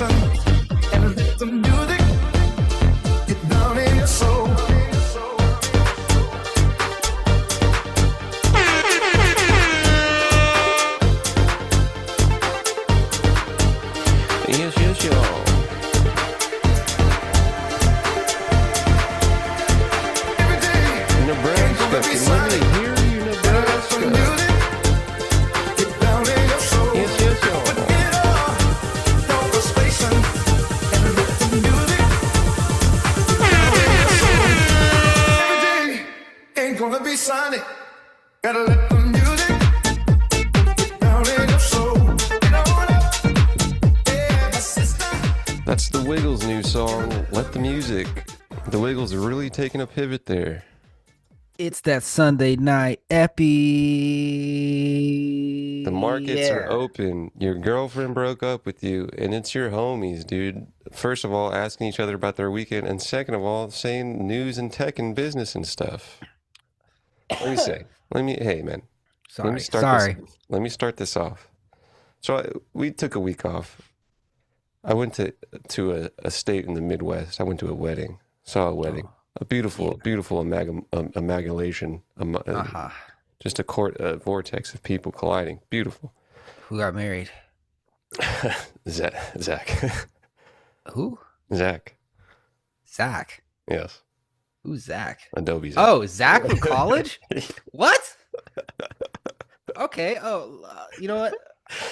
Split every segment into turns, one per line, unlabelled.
And let the music get down in your soul.
Yes, y'all.
Every day,
Nebraska, let me hear you, Nebraska.
get down in your soul.
Yes, y'all.
Get off your frustration and let the music get down in your soul. Every day ain't gonna be sunny. Gotta let the music get down in your soul. Get on up, yeah, my sister.
That's the Wiggles' new song, Let the Music. The Wiggles are really taking a pivot there.
It's that Sunday night epi.
The markets are open. Your girlfriend broke up with you, and it's your homies, dude. First of all, asking each other about their weekend, and second of all, saying news and tech and business and stuff. Let me say, hey, man. Let me start this off. So we took a week off. I went to a state in the Midwest. I went to a wedding. Saw a wedding. A beautiful amalgamation. Just a vortex of people colliding. Beautiful.
Who got married?
Zach.
Who?
Zach.
Zach.
Yes.
Who's Zach?
Adobe Zach.
Oh, Zach from college? What? Okay. Oh, you know what?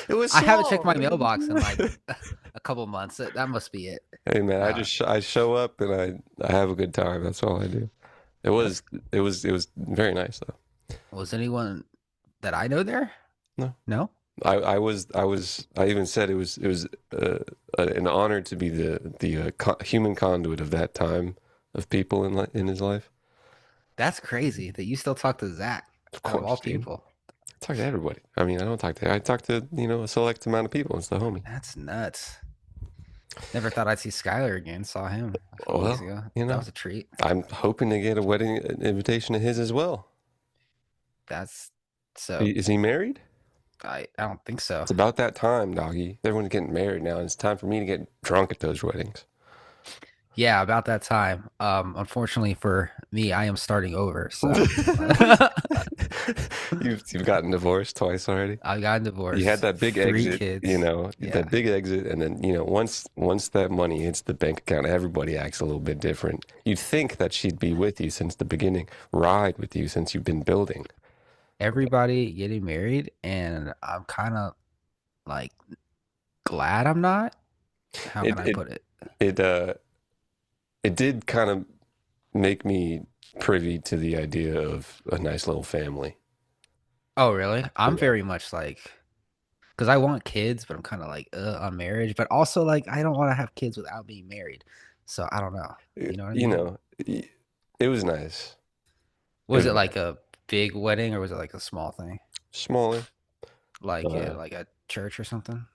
It was.
I haven't checked my mailbox in like a couple months. That must be it.
Hey man, I show up and I have a good time. That's all I do. It was very nice though.
Was anyone that I know there? No.
I even said it was an honor to be the human conduit of that time of people in his life.
That's crazy that you still talk to Zach.
Of course,
of all
dude.
people.
I talk to everybody. I mean, I talk to a select amount of people. It's the homie.
That's nuts. Never thought I'd see Skyler again. Saw him a couple
Well,
weeks ago. That was a treat.
I'm hoping to get a wedding invitation to his as well.
That's so.
Is he married?
I don't think so.
It's about that time, doggy. Everyone's getting married now, and it's time for me to get drunk at those weddings.
Yeah, about that time. Unfortunately for me, I am starting over. So
You've gotten divorced twice already.
I've gotten divorced.
You had that big
3
exit,
kids.
that big exit, and then once that money hits the bank account, everybody acts a little bit different. You'd think that she'd be with you since the beginning, ride with you since you've been building.
Everybody getting married, and I'm kind of like glad I'm not. How can I put it?
It did kind of make me privy to the idea of a nice little family.
Oh, really? I'm very much like, because I want kids, but I'm kind of like on marriage, but also like I don't want to have kids without being married. So I don't know. You know what I mean?
It was nice.
Was it like a big wedding or was it like a small thing?
Smaller.
Like like a church or something?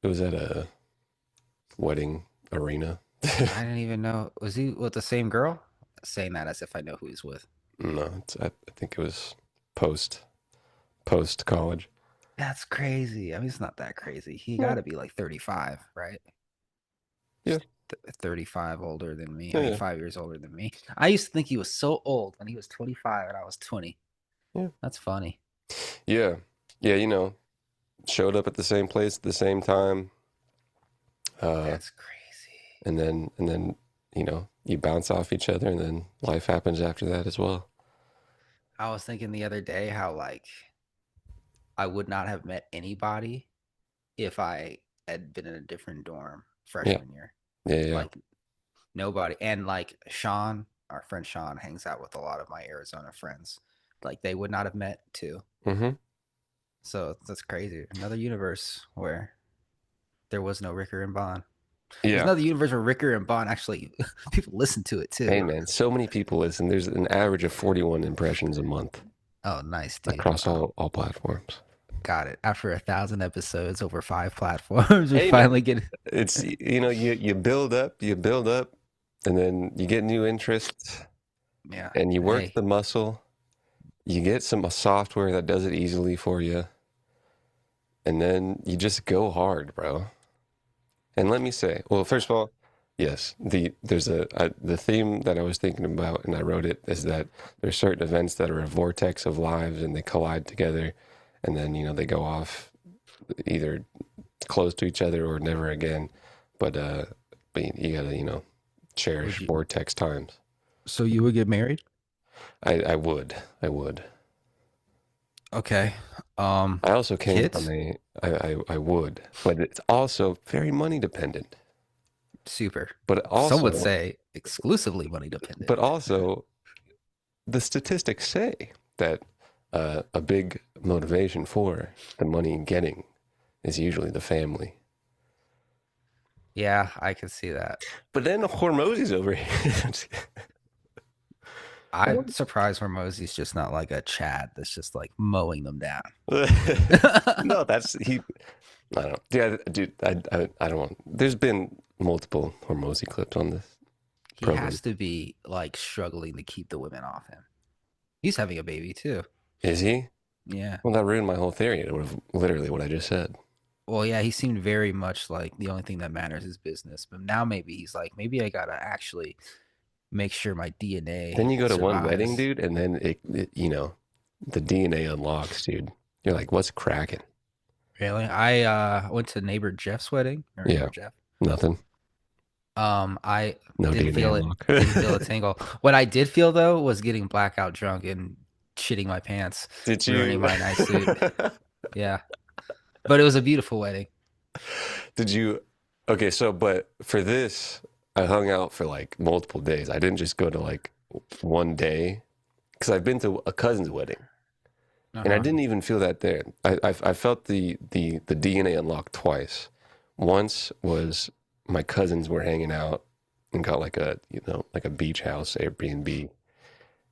It was at a wedding arena.
I didn't even know. Was he with the same girl? Saying that as if I know who he's with.
No, I think it was post college.
That's crazy. I mean, it's not that crazy. He got to be like 35, right?
Yeah.
35 older than me.
Yeah,
I mean, 5 years older than me. I used to think he was so old when he was 25 and I was 20.
Yeah.
That's funny.
Yeah. Yeah, showed up at the same place at the same time.
That's crazy.
And then you bounce off each other, and then life happens after that as well.
I was thinking the other day how like I would not have met anybody if I had been in a different dorm freshman year.
Yeah.
Like nobody. And like Sean, our friend Sean, hangs out with a lot of my Arizona friends. Like they would not have met too.
Mm-hmm.
So that's crazy. Another universe where there was no Ricker and Bond.
Yeah.
There's another universe where Ricker and Bond actually people listen to it too.
Hey man, so many people listen. There's an average of 41 impressions a month.
Oh, nice, dude.
Across all platforms.
Got it. After 1,000 episodes over 5 platforms, we finally get it.
It's you build up, and then you get new interests.
Yeah.
And you work the muscle. You get some software that does it easily for you. And then you just go hard, bro. And let me say, well, first of all, yes, the theme that I was thinking about, and I wrote it, is that there's certain events that are a vortex of lives, and they collide together, and then they go off either close to each other or never again. But you gotta
Would
cherish
you?
vortex times.
So you would get married?
I would.
Okay.
I also came from
Kids?
I would, but it's also very money dependent.
Super.
But
Some would
also,
say exclusively money dependent.
but also, the statistics say that a big motivation for the money getting is usually the family.
Yeah, I can see that.
But then Hormozy's over here.
I'm surprised Hormozy's just not like a Chad that's just like mowing them down.
No, that's he. I don't. Yeah, dude. I don't want. There's been multiple Hormozy clips on this
He
program.
has to be like struggling to keep the women off him. He's having a baby too.
Is he?
Yeah.
Well, that ruined my whole theory. It would have literally what I just said.
Well, yeah, he seemed very much like the only thing that matters is business. But now maybe he's like, maybe I gotta actually make sure my DNA
Then you go to one wedding,
survives.
dude, and then the DNA unlocks, dude. You're like, what's cracking?
Really? I went to neighbor Jeff's wedding or
Yeah,
neighbor Jeff.
nothing.
I
No
didn't
DNA
feel it.
unlock.
Didn't feel a tingle. What I did feel though was getting blackout drunk and shitting my pants,
Did
ruining
you?
my nice suit. Yeah, but it was a beautiful wedding.
Did you? Okay, so but for this, I hung out for like multiple days. I didn't just go to like one day because I've been to a cousin's wedding,
Uh
and I
huh.
didn't even feel that there. I felt the DNA unlock twice. Once was my cousins were hanging out and got like a beach house Airbnb,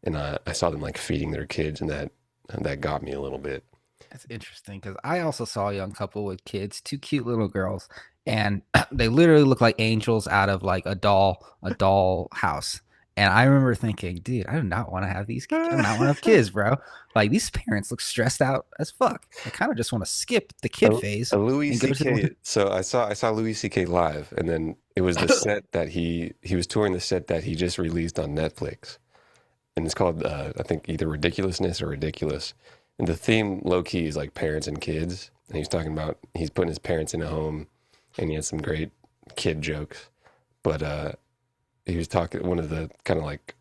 and I saw them like feeding their kids, and that got me a little bit.
That's interesting because I also saw a young couple with kids, two cute little girls, and they literally look like angels out of like a doll house. And I remember thinking, dude, I do not want to have these. I do not want to have kids, bro. Like these parents look stressed out as fuck. I kind of just want to skip the kid
A,
phase
a Louis
and go to the.
C.K. So I saw Louis C.K. live, and then it was the set that he was touring the set that he just released on Netflix, and it's called I think either Ridiculousness or Ridiculous. And the theme, low key, is like parents and kids. And he's talking about he's putting his parents in a home, and he had some great kid jokes. But he was talking. One of the kind of like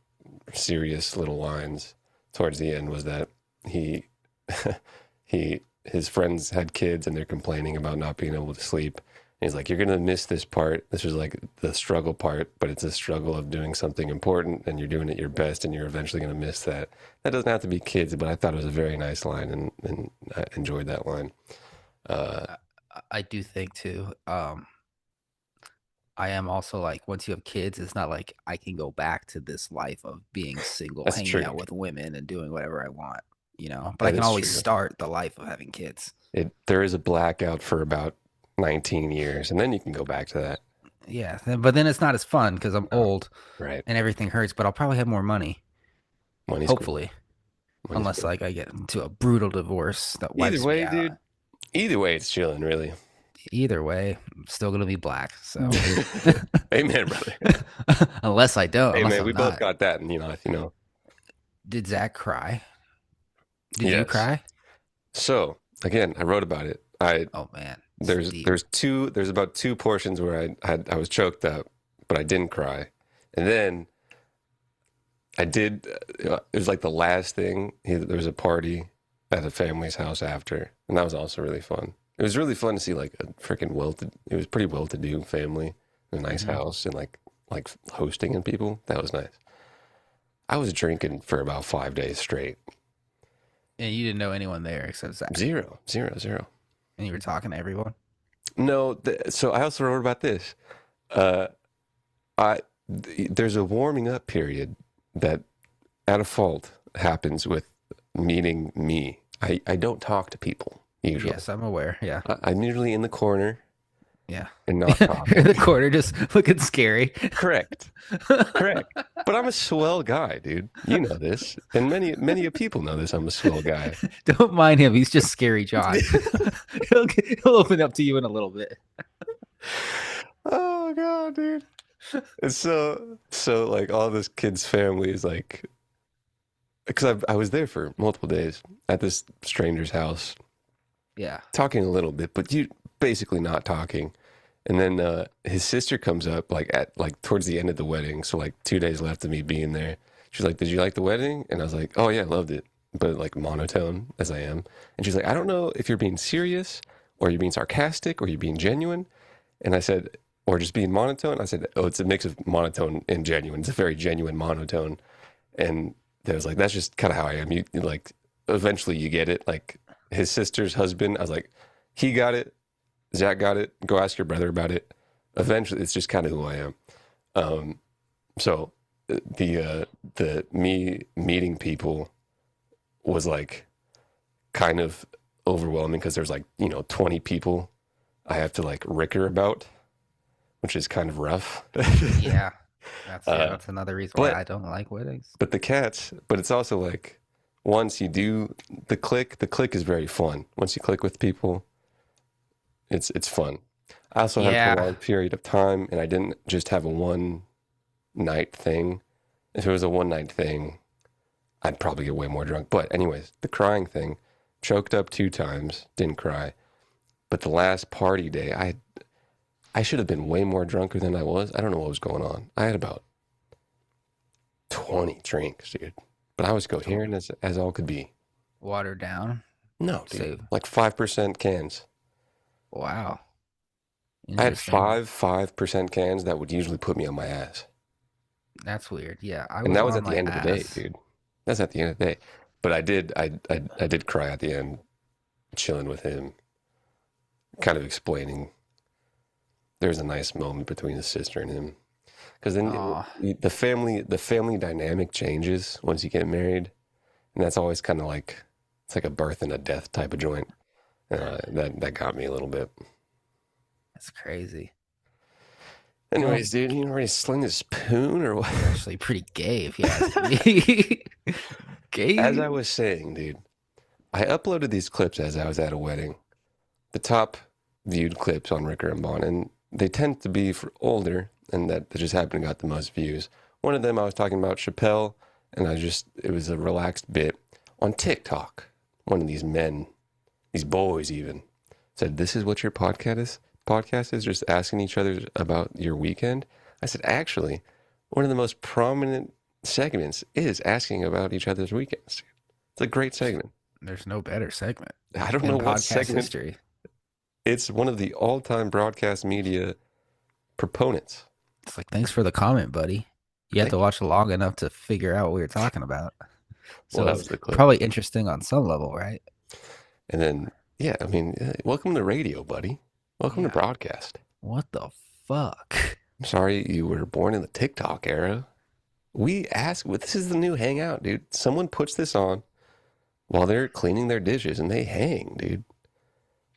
serious little lines towards the end was that he his friends had kids and they're complaining about not being able to sleep. And he's like, "You're gonna miss this part. This is like the struggle part, but it's a struggle of doing something important, and you're doing it your best, and you're eventually gonna miss that." That doesn't have to be kids, but I thought it was a very nice line, and I enjoyed that line. Uh,
I do think too. I am also like, once you have kids, it's not like I can go back to this life of being single,
that's
hanging
true.
out with women and doing whatever I want, but I
That
can
is
always
true.
start the life of having kids.
There is a blackout for about 19 years, and then you can go back to that.
Yeah, but then it's not as fun because I'm
No,
old
right?
and everything hurts, but I'll probably have more money,
Money's cool.
hopefully,
Money's
unless
cool.
like I get into a brutal divorce that
Either
wipes me
way,
out.
dude. Either way, it's chilling, really.
Either way, I'm still gonna be black. So
Amen, brother.
unless I don't,
Hey,
unless
man, we
I'm
both
not.
got that, and
Did Zach cry? Did you
yes.
cry?
So again, I wrote about it. I
Oh man, it's
there's
deep.
there's two there's about two portions where I was choked up, but I didn't cry, and then I did. It was like the last thing. There was a party at a family's house after, and that was also really fun. It was really fun to see like a freaking it was pretty well-to-do family, a nice
Hmm.
house, and like hosting and people. That was nice. I was drinking for about 5 days straight.
And you didn't know anyone there except Zach,
Zero, zero, zero.
and you were talking to everyone.
No, so I also wrote about this. Uh, there's a warming up period that, at a fault, happens with meeting me. I don't talk to people usually.
Yes, I'm aware. Yeah,
I'm usually in the corner
yeah.
and not
You're in
talking.
the corner, just looking scary.
Correct, correct. But I'm a swell guy, dude. You know this, and many of people know this. I'm a swell guy.
Don't mind him. He's just scary, John. he'll open up to you in a little bit.
Oh God, dude. It's so like all this kid's family is like, because I was there for multiple days at this stranger's house,
Yeah.
talking a little bit, but you basically not talking. And then his sister comes up like at like towards the end of the wedding, so like 2 days left of me being there. She's like, "Did you like the wedding?" And I was like, "Oh yeah, I loved it," but like monotone as I am. And she's like, "I don't know if you're being serious or you're being sarcastic or you're being genuine." And I said, "Or just being monotone." I said, "Oh, it's a mix of monotone and genuine. It's a very genuine monotone." And they was like, "That's just kind of how I am." You like eventually you get it. Like his sister's husband, I was like, he got it. Zach got it. Go ask your brother about it. Eventually, it's just kind of who I am. Um, so the me meeting people was like kind of overwhelming because there's like 20 people I have to like ricker about, which is kind of rough.
Yeah.
uh,
That's another reason why
but
I don't like weddings.
but the cats. But it's also like once you do the click is very fun. Once you click with people, it's fun. I also had a
Yeah.
prolonged period of time, and I didn't just have a one night thing. If it was a one night thing, I'd probably get way more drunk. But anyways, the crying thing, choked up 2 times, didn't cry. But the last party day, I should have been way more drunker than I was. I don't know what was going on. I had about 20 drinks, dude. But I was coherent as all could be.
Watered down.
No, dude.
So,
Like 5% cans.
wow.
I had
Interesting.
5% cans that would usually put me on my ass.
That's weird. Yeah, I
And
was
that was
on
at the
my
end of the day,
ass.
dude. That's at the end of the day. But I did cry at the end, chilling with him, kind of explaining. There's a nice moment between his sister and him, because then
Oh,
the family dynamic changes once you get married, and that's always kind of like it's like a birth and a death type of joint. That got me a little bit.
that's crazy. Well,
Anyways, dude, you ready to sling this spoon or what?
you're actually pretty gay if you ask me.
As
Gay?
I was saying, dude, I uploaded these clips as I was at a wedding. The top viewed clips on Ricker and Bond, and they tend to be for older, and that just happened to got the most views. One of them I was talking about Chappelle, and it was a relaxed bit on TikTok. One of these men, these boys even, said, "This is what your podcast is just asking each other about your weekend." I said, "Actually, one of the most prominent segments is asking about each other's weekends. It's a great segment.
There's no better segment
I don't know
in
what
podcast
segment.
history.
It's one of the all-time broadcast media proponents."
It's like, thanks for the comment, buddy. You have to
Thank you.
watch long enough to figure out what you're talking about.
Well,
So
that
it's
was the clip.
probably interesting on some level, right?
And then, yeah, I mean, welcome to radio, buddy. Welcome to
Yeah.
broadcast.
What the fuck?
I'm sorry you were born in the TikTok era. Well, this is the new hangout, dude. Someone puts this on while they're cleaning their dishes and they hang, dude.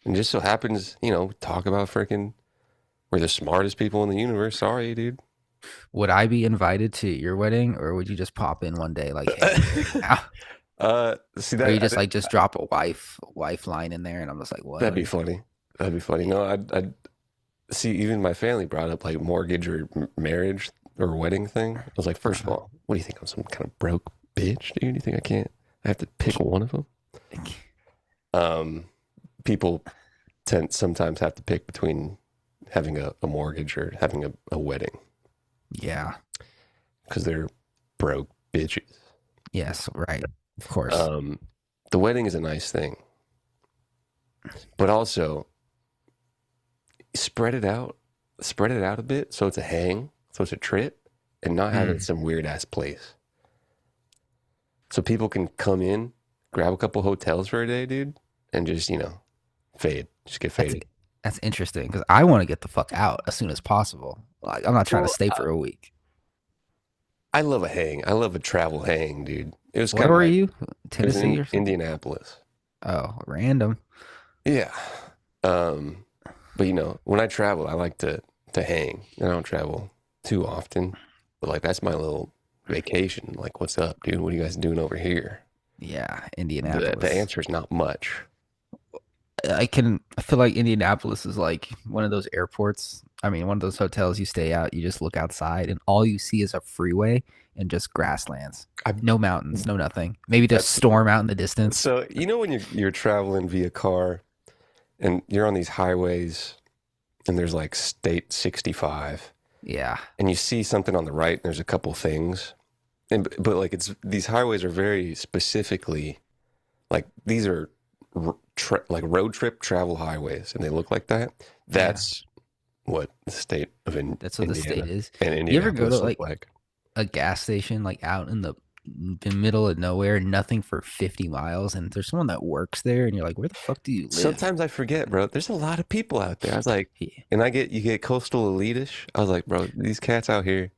And just so happens, talk about freaking we're the smartest people in the universe. Sorry, dude.
Would I be invited to your wedding, or would you just pop in one day like, "Hey, I'm married now,"
See
or you
that
just like just drop a wife line in there, and I'm just like,
that'd
"What?"
be funny. That'd be funny. No, I'd see. Even my family brought up like mortgage or marriage or wedding thing. I was like, first of
Uh-huh.
all, what do you think? I'm some kind of broke bitch, dude? You think I can't? I have to pick one of them. Um, People tend sometimes have to pick between having a mortgage or having a wedding
Yeah.
because they're broke bitches.
Yes. Right. Of course.
Um, the wedding is a nice thing, but also spread it out, a bit so it's a hang, so it's a trip, and not have it at
Mm.
some weird ass place. So people can come in, grab a couple hotels for a day, dude, and just fade, just get
That's
faded.
that's interesting because I want to get the fuck out as soon as possible. Like, I'm not trying to
Well,
stay for a week.
I love a hang. I love a travel hang, dude. It was
Where
kind of
were
like
you?
it was
Tennessee
in
or something?
Indianapolis.
Oh, random.
Yeah. Um, but when I travel, I like to hang. I don't travel too often, but like that's my little vacation. Like, what's up, dude? What are you guys doing over here?
Yeah,
The
Indianapolis.
answer is not much.
I feel like Indianapolis is like one of those airports. I mean, one of those hotels you stay out, you just look outside and all you see is a freeway and just grasslands.
I
No mountains, no nothing. Maybe just
that's
storm out in the distance.
so you know when you're traveling via car and you're on these highways and there's like State 65
Yeah.
and you see something on the right and there's a couple things and but like it's these highways are very specifically like these are like road trip travel highways and they look like that.
Yeah.
That's what the state of
That's what the state
Indiana
is.
and
You ever go to
Indianapolis look
like
like.
a gas station like out in the middle of nowhere, nothing for 50 miles, and there's someone that works there, and you're like, where the fuck do you live?
Sometimes I forget, bro. There's a lot of people out there. I was like,
Yeah,
and you get coastal elitish. I was like, bro, these cats out here,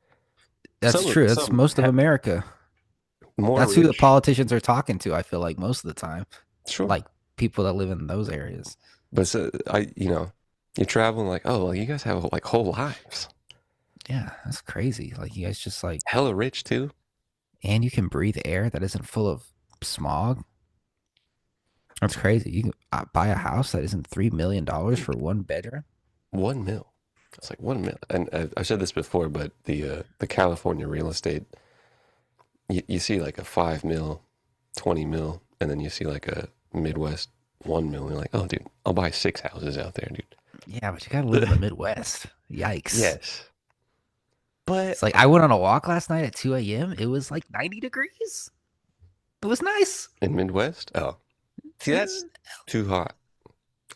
that's true. That's
some
most of America.
more
That's who the
rich.
politicians are talking to, I feel like most of the time.
Sure,
Like people that live in those areas.
but so, you're traveling like, oh, well, you guys have like whole lives.
Yeah, that's crazy. Like you guys just like,
Hella rich too.
and you can breathe air that isn't full of smog. That's crazy. You can buy a house that isn't $3 million for one bedroom.
1 mil. It's like 1 mil. And I've said this before, but the California real estate, you see like a 5 mil, 20 mil, and then you see like a Midwest 1 mil. And you're like, oh, dude, I'll buy 6 houses out there, dude.
Yeah, but you gotta live in the Midwest. Yikes.
Yes, but
It's like I went on a walk last night at 2 a.m. It was like 90 degrees. It was nice.
in Midwest, oh, see, that's
In,
too hot.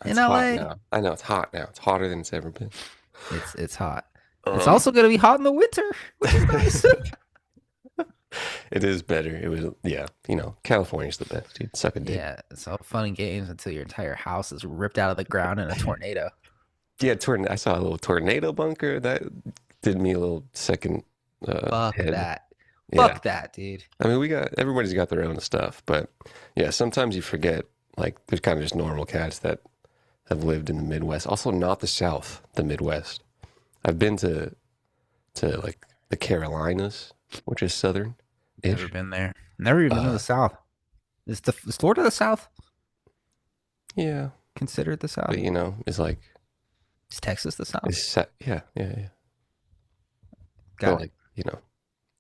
in
It's hot
LA.
now. I know it's hot now. It's hotter than it's ever been.
It's hot. It's
Um,
also gonna be hot in the winter, which is nice.
it is better. It was, yeah. California's the best, dude. Suck a dick.
Yeah, it's all fun and games until your entire house is ripped out of the ground in a tornado.
Yeah, I saw a little tornado bunker that did me a little second
Fuck
head.
that.
Yeah,
Fuck that, dude.
I mean, everybody's got their own stuff, but yeah, sometimes you forget. Like, there's kind of just normal cats that have lived in the Midwest. Also, not the South, the Midwest. I've been to like the Carolinas, which is southern
Never
ish.
been there. Never even been to the South. Is Florida the South?
Yeah,
Considered the South?
but it's like
Is Texas the South?
yeah. But
Got it.
like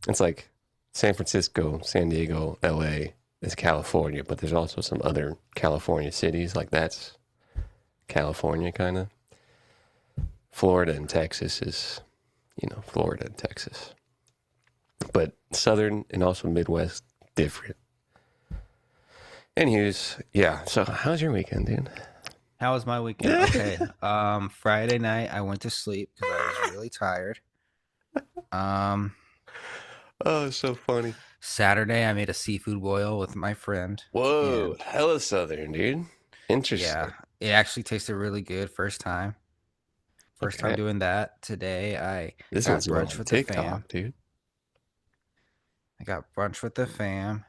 it's like San Francisco, San Diego, L.A. is California, but there's also some other California cities like that's California kind of. Florida and Texas is, Florida and Texas. But Southern and also Midwest, different. Anyways, yeah. So how's your weekend, dude?
How was my weekend? Okay. Friday night I went to sleep because I was really tired. Um,
Oh, it's so funny.
Saturday I made a seafood boil with my friend.
Whoa,
And
hella Southern, dude. Interesting.
yeah, it actually tasted really good first time. First time
Okay.
doing that. Today I
This
got
one's going
brunch
on
with the fam.
TikTok, dude.
I got brunch with the fam.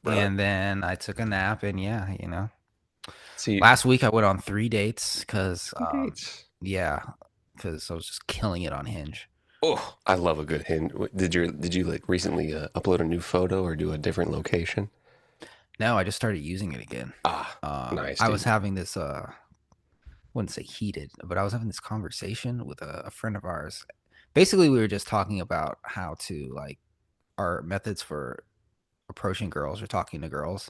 Bro.
And then I took a nap and yeah,
See,
last week I went on 3 dates because
dates.
yeah, because I was just killing it on Hinge.
Oh, I love a good hint. Did you like recently upload a new photo or do a different location?
No, I just started using it again.
Ah, nice,
I was
dude.
having this wouldn't say heated, but I was having this conversation with a friend of ours. Basically, we were just talking about how to like our methods for approaching girls or talking to girls.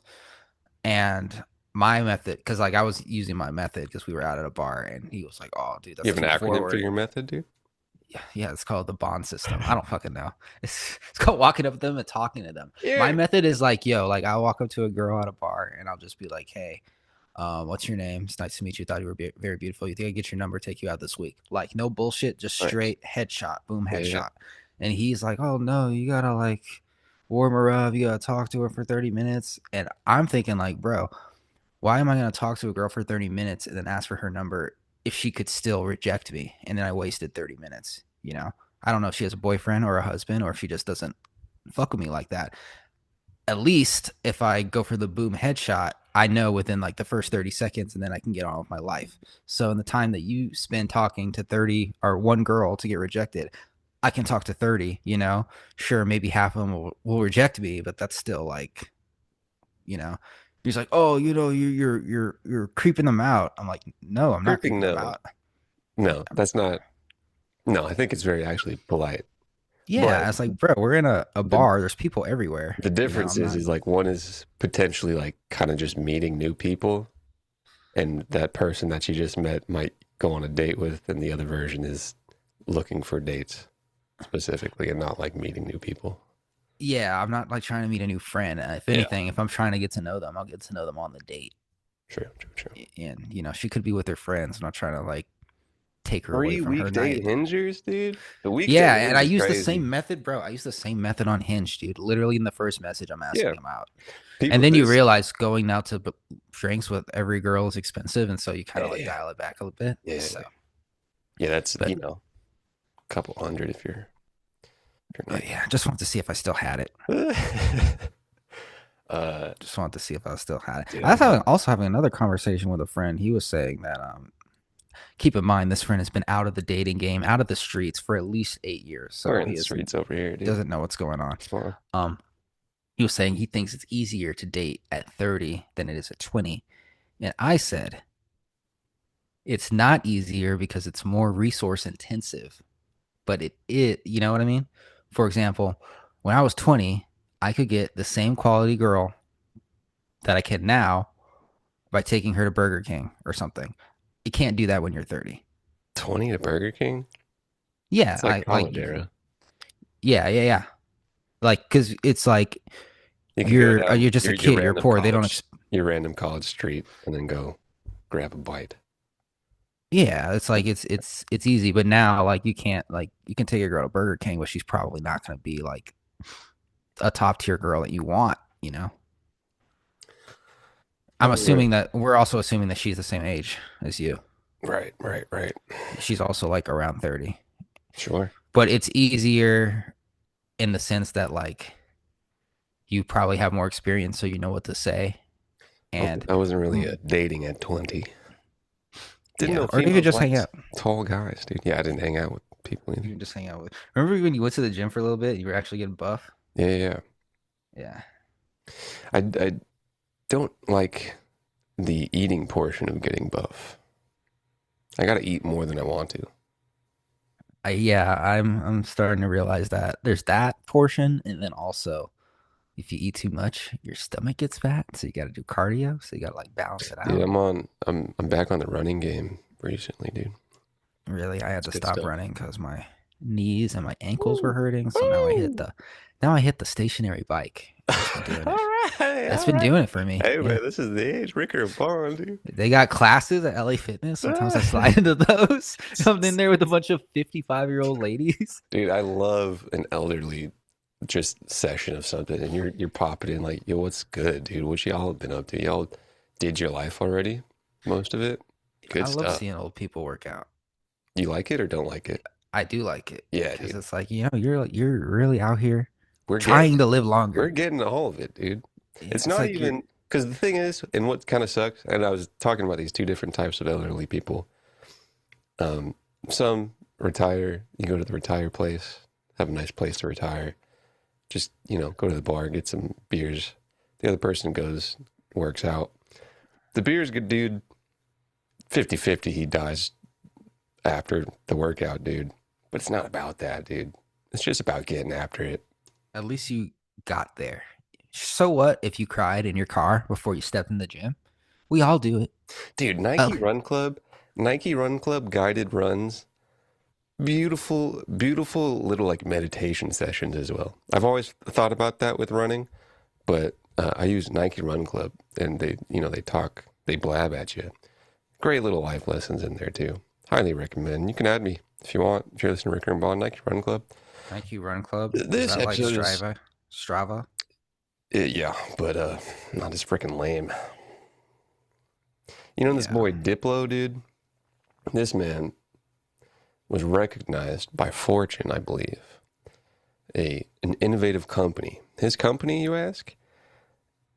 And my method, because like I was using my method because we were out at a bar and he was like, "Oh, dude,
You
that's
have an
too
acronym for
forward."
your method, dude?
Yeah, it's called the bond system. I don't fucking know. It's called walking up to them and talking to them. My
Yeah.
method is like, yo, like I'll walk up to a girl at a bar and I'll just be like, "Hey, what's your name? It's nice to meet you. Thought you were very beautiful. You think I get your number? Take you out this week?" Like no bullshit, just
Nice.
straight headshot, boom,
Yeah, yeah.
headshot. And he's like, "Oh no, you gotta like warm her up. You gotta talk to her for 30 minutes." And I'm thinking like, bro, why am I gonna talk to a girl for 30 minutes and then ask for her number if she could still reject me? And then I wasted 30 minutes. I don't know if she has a boyfriend or a husband or if she just doesn't fuck with me like that. At least if I go for the boom headshot, I know within like the first 30 seconds and then I can get on with my life. So in the time that you spend talking to 30 or one girl to get rejected, I can talk to 30, Sure, maybe half of them will reject me, but that's still like, he's like, "Oh, you're creeping them out." I'm like, "No, I'm not
Creeping,
creeping them
no.
out."
No, that's not. No, I think it's very actually polite. But
Yeah, it's like, bro, we're in a
the
bar. There's people everywhere.
the difference
I'm not.
is like one is potentially like kind of just meeting new people, and that person that you just met might go on a date with, and the other version is looking for dates specifically and not like meeting new people.
Yeah, I'm not like trying to meet a new friend. If
Yeah,
anything, if I'm trying to get to know them, I'll get to know them on the date.
true, true, true.
And she could be with her friends. I'm not trying to like take her away
Three
from her
weekday
night.
hingers, dude. The weekday
Yeah, and
hinge
I
is
use the
crazy.
same method, bro. I use the same method on Hinge, dude. Literally in the first message, I'm asking
Yeah,
him out. And
people.
then you
This,
realize going out to drinks with every girl is expensive, and so you kind
yeah,
of like
yeah,
dial it back a little bit.
yeah,
So,
yeah. That's
but
a couple hundred if you're
but yeah, just wanted to see if I still had it.
nice.
Just wanted to see if I still had it.
Dude,
I was also having another conversation with a friend. He was saying that keep in mind this friend has been out of the dating game, out of the streets for at least 8 years,
we're
so
in the streets over here, dude.
doesn't know what's going on.
Come on.
He was saying he thinks it's easier to date at 30 than it is at 20, and I said it's not easier because it's more resource intensive, but you know what I mean? For example, when I was 20, I could get the same quality girl that I can now by taking her to Burger King or something. You can't do that when you're 30.
20 to Burger King?
Yeah,
It's like
I like
college era.
yeah. Like cuz it's like
You could go down
you're just a kid, you're poor. They don't
your random college street and then go grab a bite.
yeah, it's like it's easy, but now like you can't like you can take a girl to Burger King, but she's probably not going to be like a top tier girl that you want.
I
I'm
don't know.
assuming that we're also assuming that she's the same age as you.
Right, right, right.
She's also like around 30.
Sure.
But it's easier in the sense that like you probably have more experience so you know what to say. And
I wasn't really dating at 20. Didn't
yeah,
know
or you could
females
just hang
liked
out.
tall guys, dude. Yeah, I didn't hang out with people
You
either.
can just hang out with. Remember when you went to the gym for a little bit? You were actually getting buff.
Yeah, yeah, yeah.
Yeah.
I don't like the eating portion of getting buff. I gotta eat more than I want to.
I'm starting to realize that there's that portion, and then also if you eat too much, your stomach gets fat, so you got to do cardio, so you got to like balance it
Dude,
out.
I'm back on the running game recently, dude.
Really, I had
It's
to
good
stop
stuff.
running because my knees and my ankles were
Woo!
hurting. So
Woo!
now I hit the stationary bike. That's been doing
All
it.
right,
That's
all
been
right.
doing it for me.
Hey
Yeah.
man, this is the age Ricker Bond, dude.
They got classes at LA Fitness. Sometimes I slide into those. I'm in there with a bunch of 55-year-old ladies.
Dude, I love an elderly just session of something, and you're popping in like, yo, what's good, dude? What y'all been up to? Y'all did your life already? Most of it?
I
Good
love
stuff.
seeing old people work out.
You like it or don't like it?
I do like it
Yeah,
because
dude.
it's like you're really out here
We're
trying
getting
to live
we're
longer.
getting all of it, dude.
Yeah,
It's
it's
not
like you're
even because the thing is, and what kind of sucks, and I was talking about these two different types of elderly people. Um, some retire, you go to the retire place, have a nice place to retire. Just, go to the bar, get some beers. The other person goes, works out. The beer's good, dude. 50-50, he dies after the workout, dude. But it's not about that, dude. It's just about getting after it.
at least you got there. So what if you cried in your car before you stepped in the gym? We all do it.
Dude,
Oh,
Nike Run Club guided runs. Beautiful, beautiful little like meditation sessions as well. I've always thought about that with running, but I use Nike Run Club and they talk, they blab at you. Great little life lessons in there too. Highly recommend. You can add me if you want. If you're listening to Ricker and Bond, Nike Run Club.
Nike Run Club. Is
This
that like
episode is,
Strava?
yeah, but not as freaking lame. You know this
Yeah.
boy Diplo, dude? This man was recognized by Fortune, I believe, an innovative company. His company, you ask?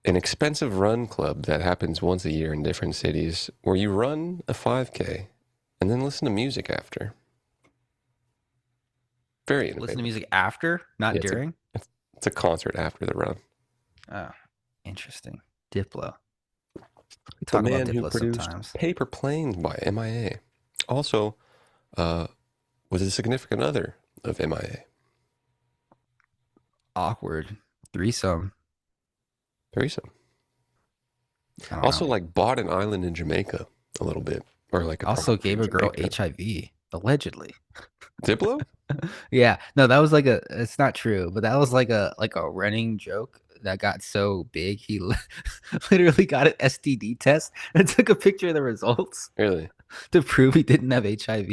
An expensive run club that happens once a year in different cities where you run a 5K and then listen to music after. Very
Listen to
innovative.
music after, not
Yeah,
during.
it's a concert after the run.
Oh, interesting. Diplo. We
The
talk about
man who
Diplo
produced
sometimes.
Paper Planes by MIA. Also, was a significant other of MIA.
Awkward. Threesome.
Threesome.
I don't
Also,
know.
like bought an island in Jamaica a little bit, or like a
Also
property
gave
in
a girl
Jamaica.
HIV, allegedly.
Diplo?
Yeah. No, that was like a it's not true, but that was like a running joke that got so big he literally got an STD test and took a picture of the results
Really?
to prove he didn't have HIV.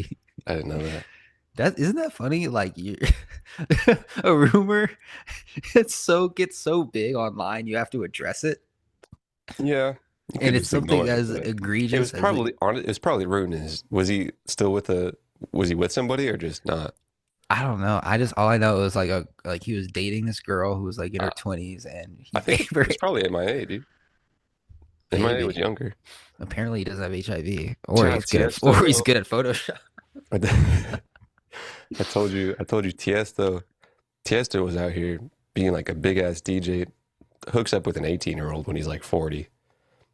I didn't know that.
That isn't that funny? Like you a rumor gets so big online you have to address it.
Yeah, you
And
could
it's
just
something
ignore it,
as
but it was
egregious as
probably on. It was probably ruining his. Was he still with a? Was he with somebody or just not?
I don't know. All I know is like he was dating this girl who was like in her
Uh,
20s and he
I think
gave her
it's probably MIA, dude. MIA was
maybe.
younger.
Apparently he doesn't have HIV
Shout out Tiesto
or he's
though.
good at Photoshop.
I told you, Tiesto. Tiesto was out here being like a big ass DJ. Hooks up with an 18-year-old when he's like 40.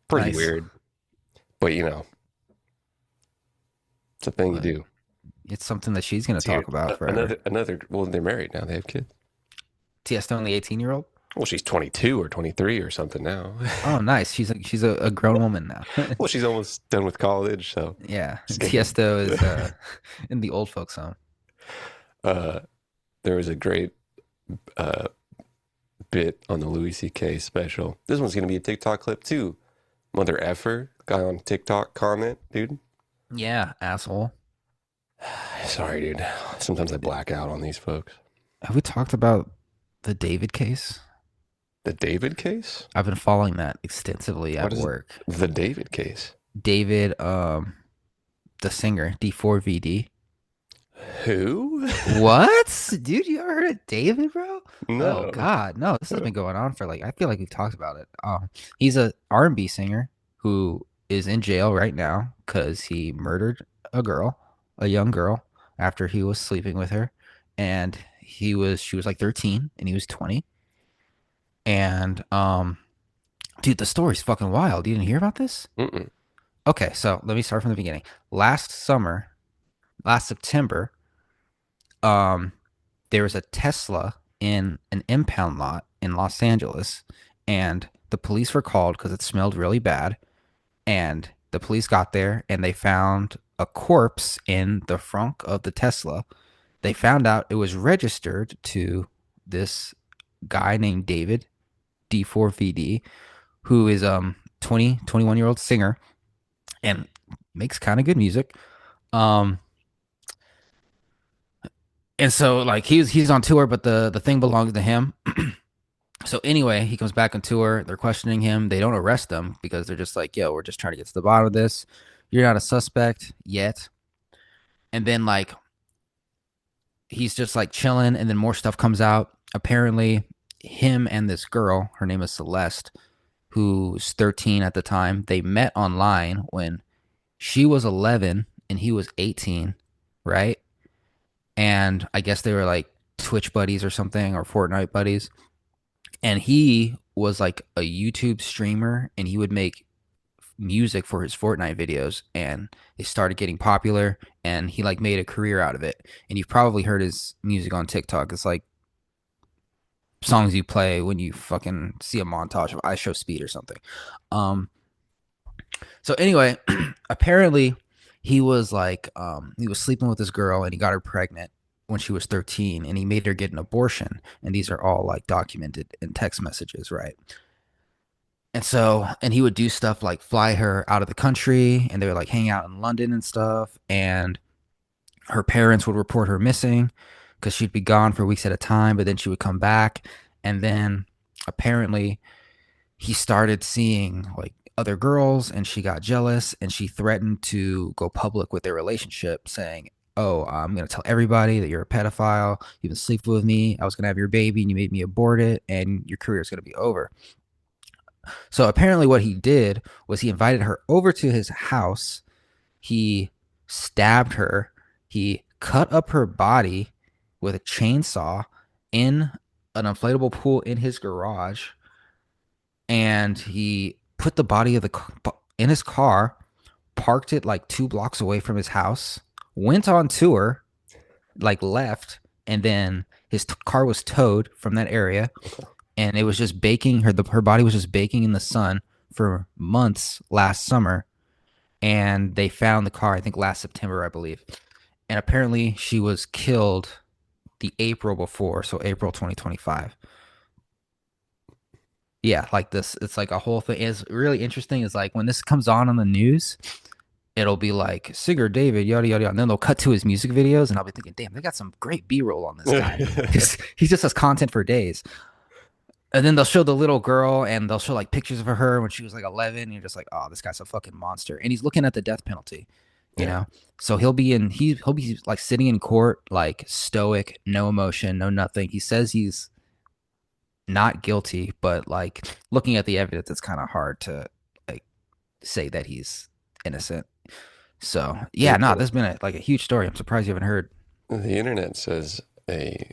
Pretty
Nice.
weird, but it's a thing you
But
do.
it's something that she's gonna
Dude,
talk about forever.
another. Well, they're married now. They have kids.
Tiesto and the 18-year-old?
Well, she's 22 or 23 or something now.
Oh, nice. She's a grown woman now.
Well, she's almost done with college, so
Yeah.
she's getting.
Tiesto is in the old folks home.
Uh, there was a great uh bit on the Louis C.K. special. This one's gonna be a TikTok clip too. Mother effer guy on TikTok comment, dude.
Yeah, asshole.
Sorry, dude. Sometimes I black out on these folks.
Have we talked about the David case?
The David case?
I've been following that extensively
What
at
is
work.
the David case?
David, the singer, D4VD.
Who?
What? Dude, you ever heard of David, bro? Oh
No.
God, no, this has been going on for like I feel like we've talked about it. He's a R&B singer who is in jail right now because he murdered a girl, a young girl, after he was sleeping with her. And she was like 13 and he was 20. And dude, the story's fucking wild. You didn't hear about this?
Mm-mm.
Okay, so let me start from the beginning. Last September, um, there was a Tesla in an impound lot in Los Angeles, and the police were called because it smelled really bad. And the police got there and they found a corpse in the front of the Tesla. They found out it was registered to this guy named David D4VD, who is 21-year-old singer and makes kind of good music. Um and so like he's on tour, but the thing belongs to him. So anyway, he comes back on tour. They're questioning him. They don't arrest him because they're just like, yo, we're just trying to get to the bottom of this. You're not a suspect yet. And then like he's just like chilling, and then more stuff comes out. Apparently, him and this girl, her name is Celeste, who's 13 at the time, they met online when she was 11 and he was 18, right? And I guess they were like Twitch buddies or something, or Fortnite buddies. And he was like a YouTube streamer and he would make music for his Fortnite videos, and they started getting popular and he like made a career out of it. And you've probably heard his music on TikTok. It's like songs you play when you fucking see a montage of I Show Speed or something. Um so anyway, apparently he was like he was sleeping with this girl and he got her pregnant when she was 13 and he made her get an abortion, and these are all like documented in text messages, right? And so, and he would do stuff like fly her out of the country, and they would like hang out in London and stuff. And her parents would report her missing because she'd be gone for weeks at a time, but then she would come back. And then apparently he started seeing like other girls, and she got jealous and she threatened to go public with their relationship, saying, oh, I'm going to tell everybody that you're a pedophile. You've been sleeping with me. I was going to have your baby and you made me abort it, and your career is going to be over. So apparently, what he did was he invited her over to his house. He stabbed her. He cut up her body with a chainsaw in an inflatable pool in his garage, and he put the body of the in his car, parked it like 2 blocks away from his house, went on tour, like left, and then his car was towed from that area, and it was just baking. Her body was just baking in the sun for months last summer, and they found the car, I think last September, I believe. And apparently she was killed the April before, so April 2025. Yeah, like this, it's like a whole thing. It's really interesting. Is like when this comes on the news, it'll be like Sigurd David, yada yada yada, and then they'll cut to his music videos, and I'll be thinking, damn, they got some great B-roll on this guy because he just has content for days. And then they'll show the little girl, and they'll show like pictures of her when she was like 11. And you're just like, oh, this guy's a fucking monster, and he's looking at the death penalty, you
Yeah.
know. So he'll be like sitting in court, like stoic, no emotion, no nothing. He says he's not guilty, but like looking at the evidence, it's kind of hard to like say that he's innocent. So yeah, no, this has been like a huge story. I'm surprised you haven't heard.
The internet says a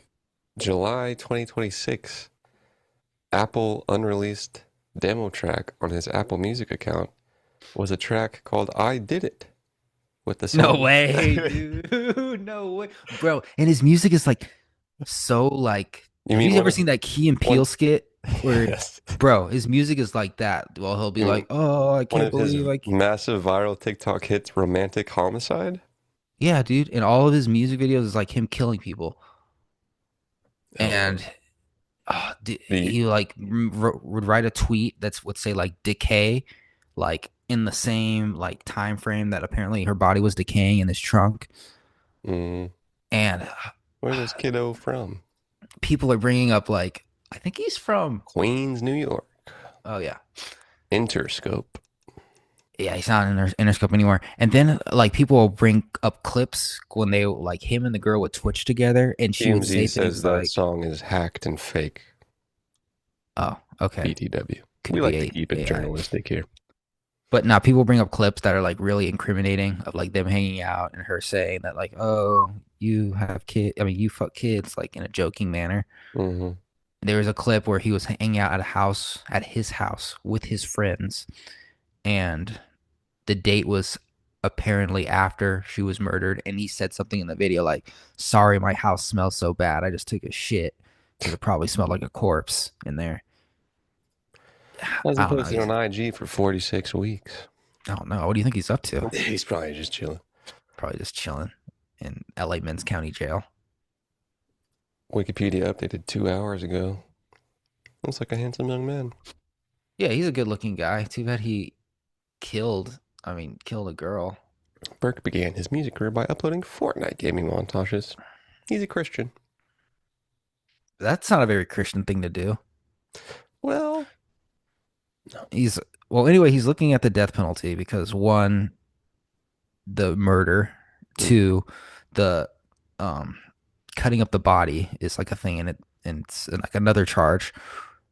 July 2026 Apple unreleased demo track on his Apple Music account was a track called I Did It with the
No
song.
way, dude. No way, bro. And his music is like so like.
You
Have
mean
you
one
ever
of
seen that Key and
one?
Peele skit where,
Yes.
bro, his music is like that? Well, he'll be
You mean
like, "Oh, I
one
can't
of his
believe
massive viral TikTok hits, Romantic Homicide?
yeah, dude." And all of his music videos is like him killing people,
Oh,
and
the
he like would write a tweet that's would say like decay, like in the same like time frame that apparently her body was decaying in his trunk,
mm,
and
where's this kiddo from?
people are bringing up like I think he's from.
Queens, New York.
Oh yeah,
Interscope.
yeah, he's not in Interscope anymore. And then like people will bring up clips when they like him and the girl would twitch together, and she would
TMZ
say
says
things
that
like,
song is hacked and fake.
"Oh, okay,
BTW. We
could
like
be
to keep it
AI."
journalistic here.
But now people bring up clips that are like really incriminating of like them hanging out and her saying that like, "Oh, you have kids. I mean, you fuck kids," like in a joking manner.
Hmm.
There was a clip where he was hanging out at his house with his friends, and the date was apparently after she was murdered, and he said something in the video like, "Sorry, my house smells so bad. I just took a shit because it probably smelled like a corpse in there."
Hasn't
I don't know.
posted on IG for 46 weeks.
I don't know. What do you think he's up to?
He's probably just chilling.
Probably just chilling in LA Men's County Jail.
Wikipedia updated 2 hours ago. Looks like a handsome young man.
Yeah, he's a good looking guy. Too bad he killed a girl.
Burke began his music career by uploading Fortnite gaming montages. He's a Christian.
That's not a very Christian thing to do.
Well,
Anyway, he's looking at the death penalty because one, the murder, two, the um cutting up the body is like a thing, and it's like another charge.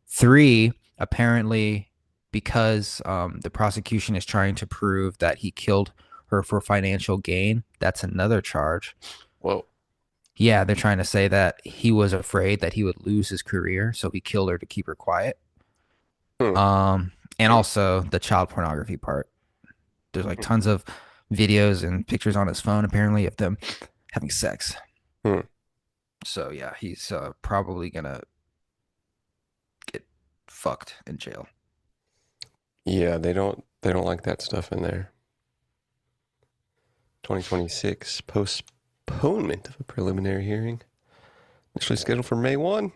Three, apparently, because the prosecution is trying to prove that he killed her for financial gain, that's another charge.
whoa.
Yeah, they're trying to say that he was afraid that he would lose his career, so he killed her to keep her quiet.
Hmm.
And also the child pornography part. There's like tons of videos and pictures on his phone apparently of them having sex.
Hmm.
So yeah, he's probably gonna get fucked in jail.
Yeah, they don't like that stuff in there. 2026 postponement of a preliminary hearing. Initially scheduled for May 1.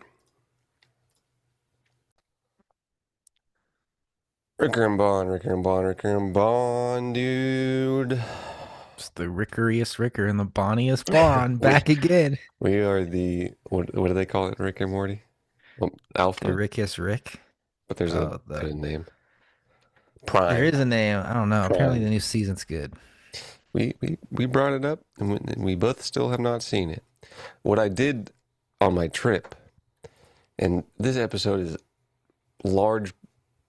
Ricker and Bond, Ricker and Bond, Ricker and Bond, dude.
It's the rickeriest Ricker and the bonniest Bond back again.
We are the what do they call it? Rick and Morty? Well,
The
Alpha,
rickiest Rick.
but there's
Oh,
a name.
there
Prime.
is a name. I don't know. Apparently
Prime.
the new season's good.
We brought it up, and we both still have not seen it. What I did on my trip, and this episode is large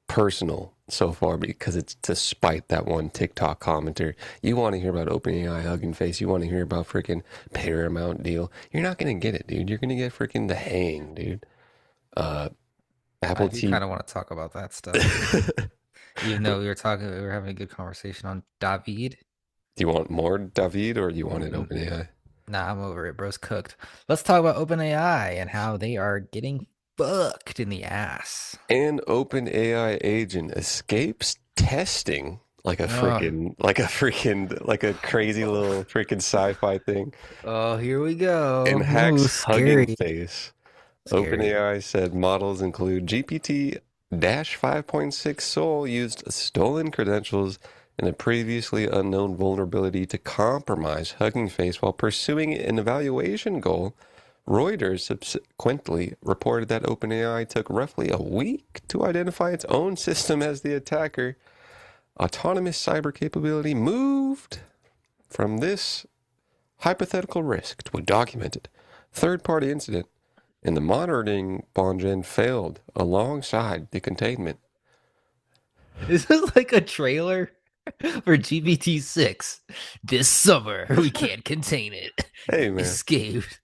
personal so far because it's to spite that one TikTok commenter. You want to hear about OpenAI Hugging Face? You want to hear about freaking Paramount deal? You're not gonna get it, dude. You're gonna get freaking The Hang, dude. Apple
I do
TV.
kind of want to talk about that stuff. Even though we were having a good conversation on David.
Do you want more David or you wanted
Mm,
OpenAI?
Nah, I'm over it. Bro's cooked. Let's talk about OpenAI and how they are getting fucked in the ass.
An OpenAI agent escapes testing
Oh,
like a crazy little freaking sci-fi thing
oh, here we go.
and
Ooh,
hacks Hugging
scary.
Face.
Scary.
OpenAI said models include GPT 5.6 Sol used stolen credentials and a previously unknown vulnerability to compromise Hugging Face while pursuing an evaluation goal. Reuters subsequently reported that OpenAI took roughly a week to identify its own system as the attacker. Autonomous cyber capability moved from this hypothetical risk to a documented third-party incident, and the monitoring Bongen failed alongside the containment.
Is this like a trailer for GPT-6? This summer, we can't contain it.
Hey man,
Escaped.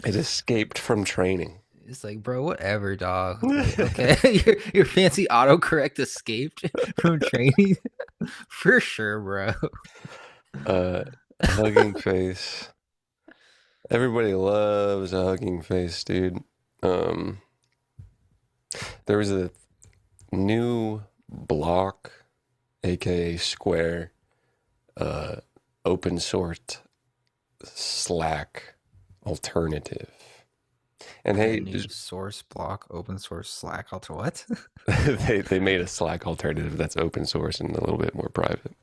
it escaped from training.
It's like, bro, whatever, dog. Like, okay, your fancy autocorrect escaped from training for sure, bro.
uh, Hugging Face. Everybody loves a Hugging Face, dude. Um, there was a new block, aka Square, uh, open source Slack alternative. And
A
hey,
new source block, open source Slack alter what?
they made a Slack alternative that's open source and a little bit more private.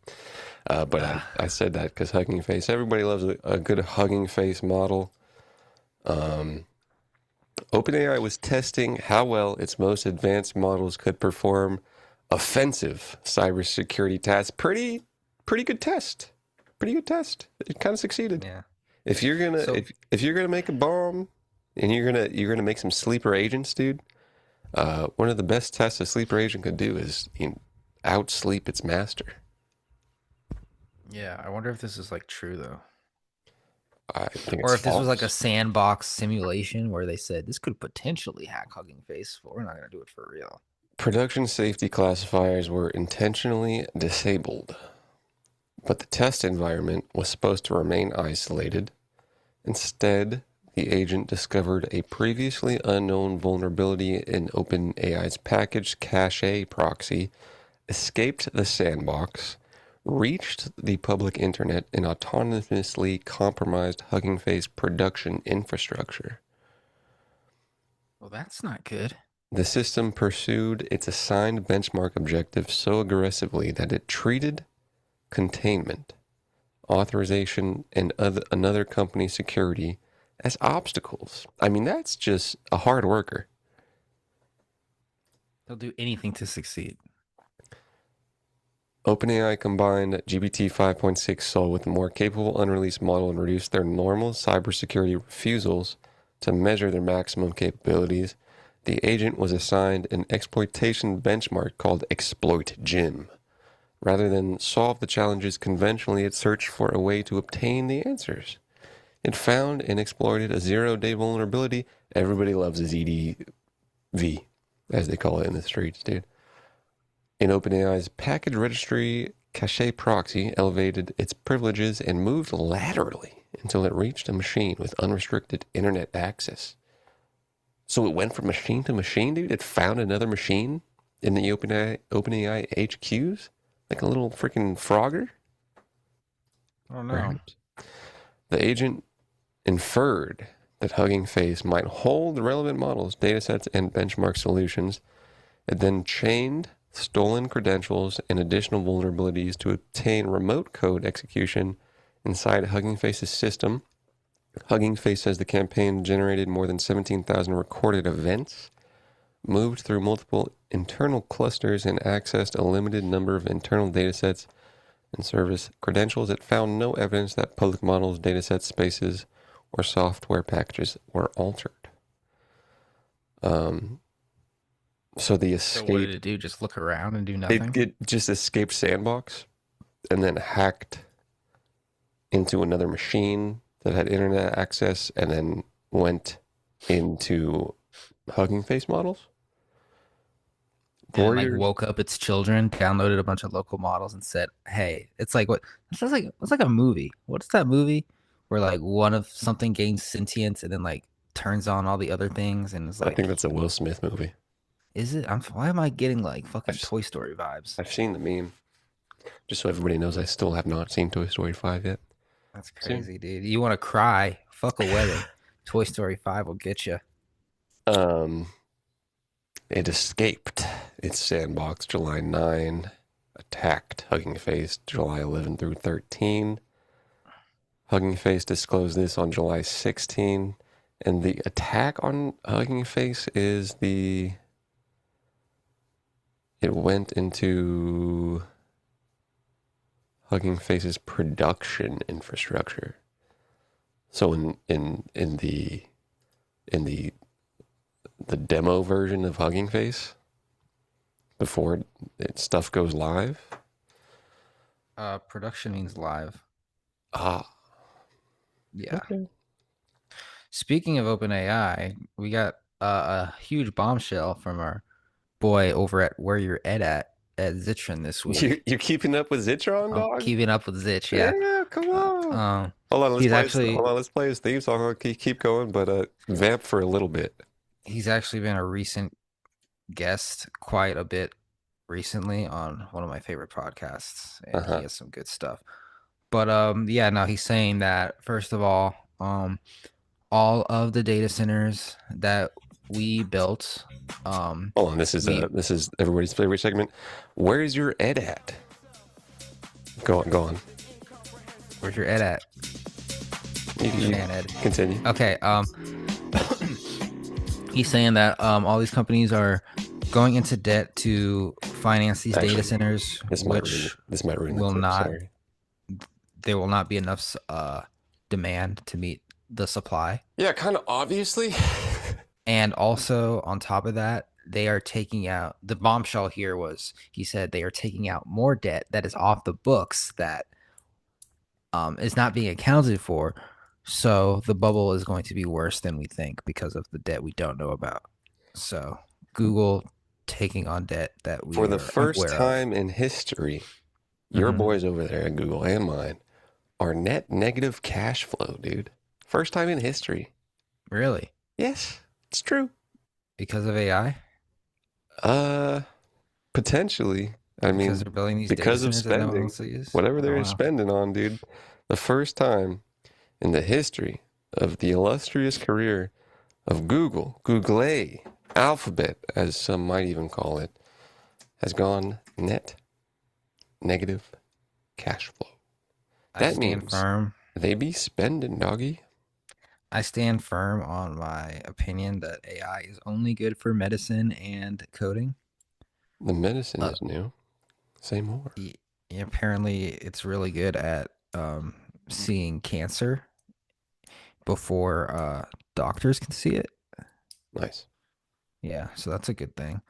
But I said that because Hugging Face, everybody loves a good Hugging Face model. OpenAI was testing how well its most advanced models could perform offensive cybersecurity tasks. Pretty good test. Pretty good test. It kind of succeeded.
Yeah.
If you're gonna
So
if you're gonna make a bomb and you're gonna make some sleeper agents, dude, one of the best tests a sleeper agent could do is outsleep its master.
yeah, I wonder if this is like true though.
I think
Or
it's
if this was like a
false.
sandbox simulation where they said this could potentially hack Hugging Face, but we're not gonna do it for real.
Production safety classifiers were intentionally disabled, but the test environment was supposed to remain isolated. Instead, the agent discovered a previously unknown vulnerability in OpenAI's packaged cache proxy, escaped the sandbox, reached the public internet, and autonomously compromised Hugging Face production infrastructure.
Well, that's not good.
The system pursued its assigned benchmark objective so aggressively that it treated containment, authorization, and another company's security as obstacles. I mean, that's just a hard worker.
They'll do anything to succeed.
OpenAI combined GPT 5.6 Sol with a more capable unreleased model and reduced their normal cybersecurity refusals to measure their maximum capabilities. The agent was assigned an exploitation benchmark called Exploit Gym. Rather than solve the challenges conventionally, it searched for a way to obtain the answers. It found and exploited a zero-day vulnerability. Everybody loves a ZDV, as they call it in the streets, dude. In OpenAI's package registry cache proxy elevated its privileges and moved laterally until it reached a machine with unrestricted internet access. So it went from machine to machine, dude. It found another machine in the OpenAI HQs, like a little freaking Frogger,
I don't know.
perhaps. The agent inferred that Hugging Face might hold relevant models, datasets, and benchmark solutions. It then chained stolen credentials and additional vulnerabilities to obtain remote code execution inside Hugging Face's system. Hugging Face says the campaign generated more than 17,000 recorded events, moved through multiple internal clusters, and accessed a limited number of internal datasets and service credentials. It found no evidence that public models, datasets, spaces, or software packages were altered. So the
So what did
escape,
it do? Just look around and do
it,
nothing?
it just escaped Sandbox and then hacked into another machine that had internet access and then went into Hugging Face models.
And then like
Warriors,
woke up its children, downloaded a bunch of local models and said, "Hey, it's like what? It's like a movie. What's that movie where like one of something gains sentience and then like turns on all the other things and it's
I think
like,
that's a Will Smith movie.
is it? Why am I getting like
I've
fucking
s-
Toy Story vibes?
I've seen the meme. Just so everybody knows, I still have not seen Toy Story 5 yet.
That's
Soon.
crazy, dude. You want to cry? Fuck a wedding. Toy Story 5 will get you.
Um, it escaped its sandbox July 9, attacked Hugging Face July 11 through 13. Hugging Face disclosed this on July 16, and the attack on Hugging Face is it went into Hugging Face's production infrastructure. So in the demo version of Hugging Face, before stuff goes live.
Production means live.
Ah,
Yeah.
okay.
Speaking of OpenAI, we got a huge bombshell from our boy over at Where You're at Zitron this week.
You're keeping up with Zitron,
I'm
dog?
keeping up with Zitch, yeah.
Yeah, come on.
Um,
Hold on,
he's actually
let's play his theme song. I'll keep going, but vamp for a little bit.
he's actually been a recent guest quite a bit recently on one of my favorite podcasts, and he
Uh-huh.
has some good stuff. But yeah, no, he's saying that first of all of the data centers that we built,
Hold on,
we
this is everybody's favorite segment. Where's your Ed at? Go on.
where's your Ed at? Who's your
You
man, Ed?
continue.
Okay, he's saying that all these companies are going into debt to finance these
Actually,
data centers, which
this might ruin the
will
clip.
not
Sorry.
there will not be enough demand to meet the supply.
Yeah, kind of obviously.
And also on top of that, they are taking out the bombshell here was he said they are taking out more debt that is off the books that is not being accounted for. So the bubble is going to be worse than we think because of the debt we don't know about. So Google taking on debt that
For
we
the
are
first
unaware of.
time in history, your
Mm-hmm.
boys over there at Google and mine are net negative cash flow, dude. First time in history.
Really?
Yes, it's true.
Because of AI?
Uh, Potentially. I
Because
mean,
they're building these data
because of
centers that no one
spending,
wants to use?
whatever
Oh,
they're
wow.
spending on, dude. The first time in the history of the illustrious career of Google, Alphabet, as some might even call it, has gone net negative cash flow.
I
That
stand
means
firm.
they be spending, doggy.
I stand firm on my opinion that AI is only good for medicine and coding.
The medicine
Uh,
is new. Say more.
Apparently, it's really good at seeing cancer before doctors can see it.
Nice.
Yeah, so that's a good thing.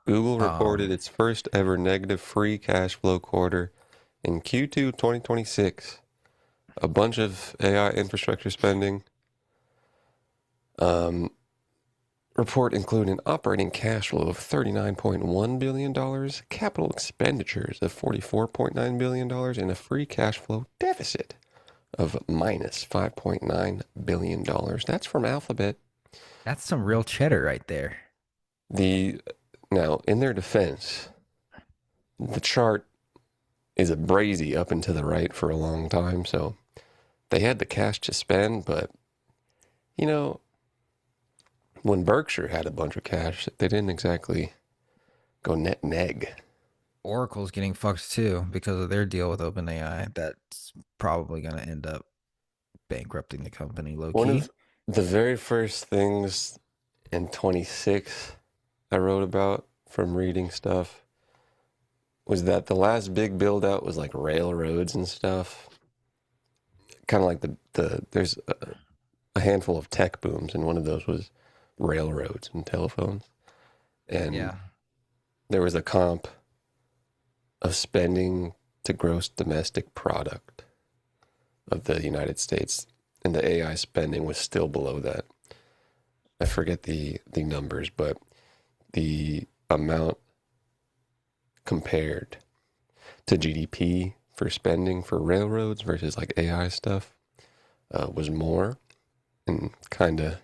Google reported
Um,
its first ever negative free cash flow quarter in Q2 2026. A bunch of AI infrastructure spending. Report included operating cash flow of $39.1 billion, capital expenditures of $44.9 billion, and a free cash flow deficit of minus $5.9 billion. That's from Alphabet.
that's some real cheddar right there.
Now, in their defense, the chart is a brazy up and to the right for a long time, so they had the cash to spend, but you know, when Berkshire had a bunch of cash, they didn't exactly go net neg.
Oracle's getting fucked too because of their deal with OpenAI. That's probably going to end up bankrupting the company low
One
key.
of the very first things in 26 I wrote about from reading stuff was that the last big build out was like railroads and stuff. Kind of like there's a handful of tech booms, and one of those was railroads and telephones. And
Yeah.
there was a comp of spending to gross domestic product of the United States, and the AI spending was still below that. I forget the numbers, but the amount compared to GDP for spending for railroads versus like AI stuff, was more, and kind of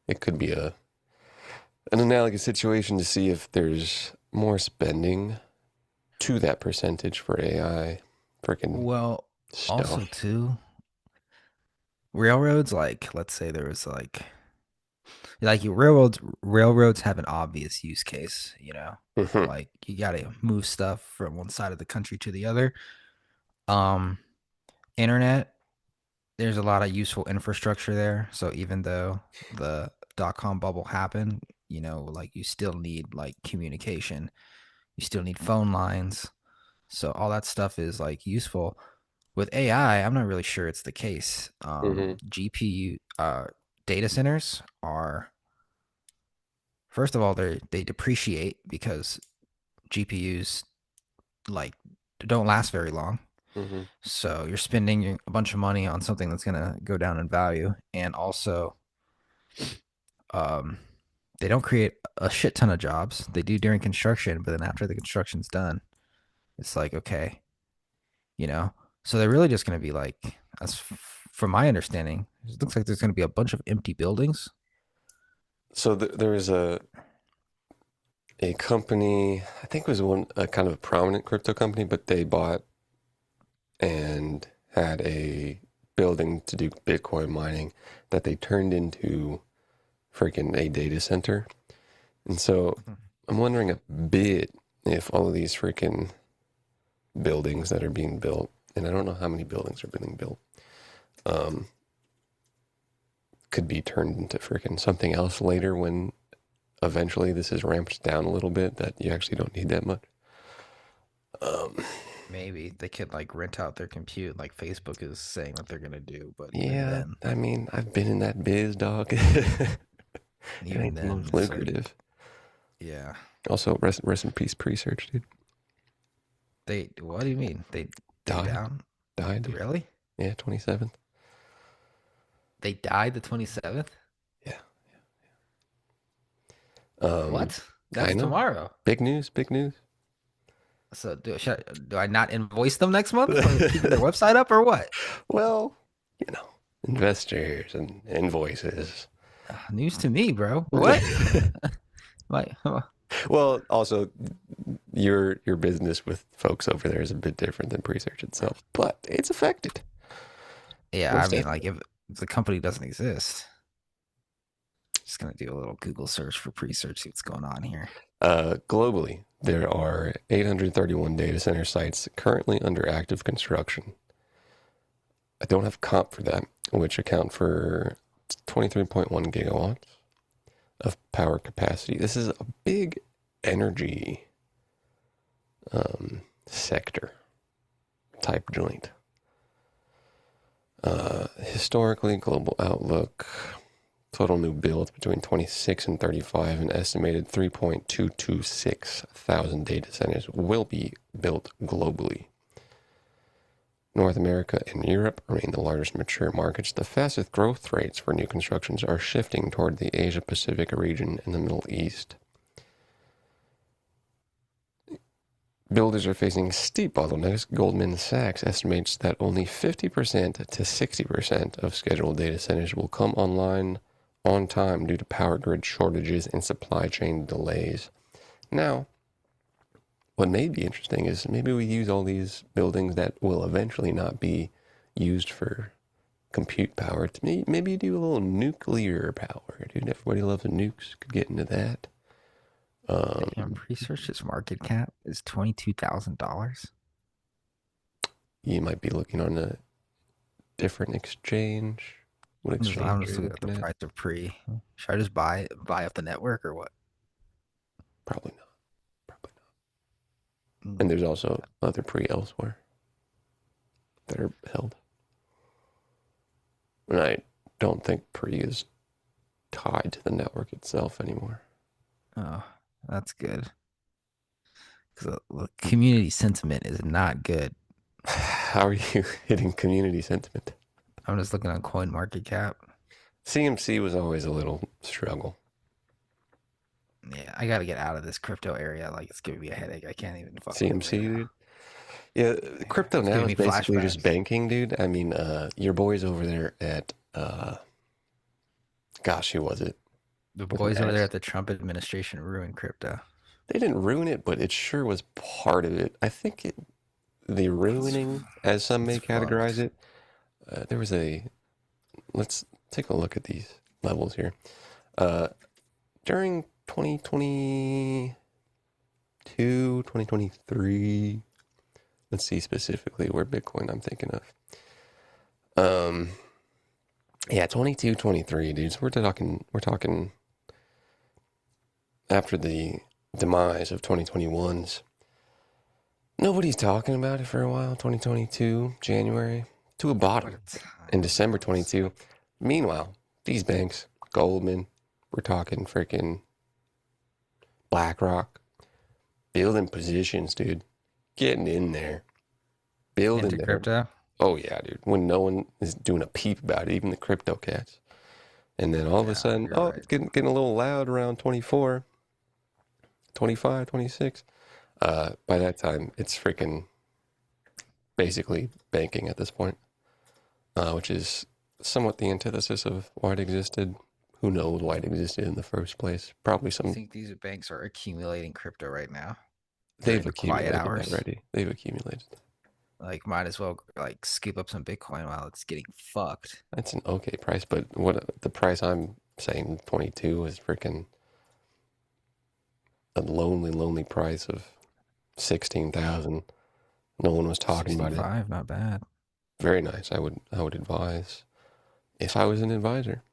it could be an analogous situation to see if there's more spending to that percentage for AI freaking
Well, also
stuff.
too, railroads, like let's say there was like railroads have an obvious use case,
Hmm.
like you got to move stuff from one side of the country to the other. Um, internet, there's a lot of useful infrastructure there. So even though the dot-com bubble happened, like you still need like communication, you still need phone lines. So all that stuff is like useful. With AI, I'm not really sure it's the case.
Hmm.
GPU data centers are, first of all, they depreciate because GPUs like don't last very long.
Hmm.
So you're spending a bunch of money on something that's gonna go down in value, and also, um, they don't create a shit ton of jobs. They do during construction, but then after the construction's done, it's like okay, you know. So they're really just gonna be like, as from my understanding, it looks like there's gonna be a bunch of empty buildings.
So there was a company, I think it was one a kind of a prominent crypto company, but they bought and had a building to do Bitcoin mining that they turned into freaking a data center. And so I'm wondering a bit if all of these freaking buildings that are being built, and I don't know how many buildings are being built, um, could be turned into freaking something else later when eventually this is ramped down a little bit that you actually don't need that much. Um,
Maybe they could like rent out their compute, like Facebook is saying that they're gonna do. But even
yeah,
then,
I mean, I've been in that biz, dog. It ain't the most
it's like,
lucrative.
yeah,
Also, rest in peace, Presearch, dude.
they. What do you mean? They
Died,
down?
died, dude.
Really?
Yeah, 27th.
They died the 27th?
Yeah. Um,
What?
I
That's
know.
tomorrow.
Big news, big news.
So do I not invoice them next month for keeping their website up or what?
Well, you know, investors and invoices.
News to me, bro. What? Like,
Well, also your business with folks over there is a bit different than Presearch itself, but it's affected.
yeah, I
Most
mean, like
definitely.
if the company doesn't exist, just gonna do a little Google search for Presearch, see what's going on here.
Globally, there are 831 data center sites currently under active construction. I don't have comp for that, which account for 23.1 gigawatts of power capacity. This is a big energy sector type joint. Historically, global outlook, total new builds between 26 and 35, an estimated 3.226 thousand data centers will be built globally. North America and Europe remain the largest mature markets. The fastest growth rates for new constructions are shifting toward the Asia Pacific region and the Middle East. Builders are facing steep bottlenecks. Goldman Sachs estimates that only 50% to 60% of scheduled data centers will come online on time due to power grid shortages and supply chain delays. Now, what may be interesting is maybe we use all these buildings that will eventually not be used for compute power to maybe do a little nuclear power, dude. Everybody loves the nukes. Could get into that.
Damn, Presearch's market cap is $22,000.
You might be looking on a different exchange. What
I'm
exchange are
just
you
looking at the
looking at?
price of pre. Should I just buy up the network or what?
Probably not. Probably not.
Mm,
And there's also other pre elsewhere that are held. And I don't think pre is tied to the network itself anymore.
Oh, that's good. Because the community sentiment is not good.
How are you hitting community sentiment?
I'm just looking on Coin Market Cap.
CMC was always a little struggle.
Yeah, I got to get out of this crypto area. Like it's giving me a headache. I can't even fuck with it
CMC,
right now.
dude. Yeah,
Yeah,
crypto
it's
now
giving
is
me
basically just
flashbacks.
banking, dude. I mean, your boys over there at uh, gosh, who was it?
The
With an
boys over there
S.
at the Trump administration ruined crypto.
They didn't ruin it, but it sure was part of it. I think the
It's
ruining, as some
it's
may categorize
fucked.
it, there was a. Let's take a look at these levels here. Uh, During 2022, 2023, let's see specifically where Bitcoin I'm thinking of. Um, yeah, 22, 23, dudes. We're talking after the demise of 2021's. Nobody's talking about it for a while. 2022, January, to a
What
bottom
a time
in
it
December
was.
22. Meanwhile, these banks, Goldman, we're talking freaking BlackRock, building positions, dude. Getting in there. Building
Into
them.
crypto.
Oh, yeah, dude. When no one is doing a peep about it, even the crypto cats. And then all of a
Yeah,
sudden,
you're
oh,
right.
it's getting a little loud around 24, 25, 26. By that time, it's freaking basically banking at this point, which is somewhat the antithesis of why it existed. Who knows why it existed in the first place? Probably
You
some,
think these banks are accumulating crypto right now
they've
during the quiet
accumulated
hours?
already. They've accumulated.
Like, might as well like scoop up some Bitcoin while it's getting fucked.
That's an okay price, but what the price I'm saying 22 is freaking a lonely, lonely price of 16,000. No one was talking about it.
65, not bad.
Very nice. I would advise if I was an advisor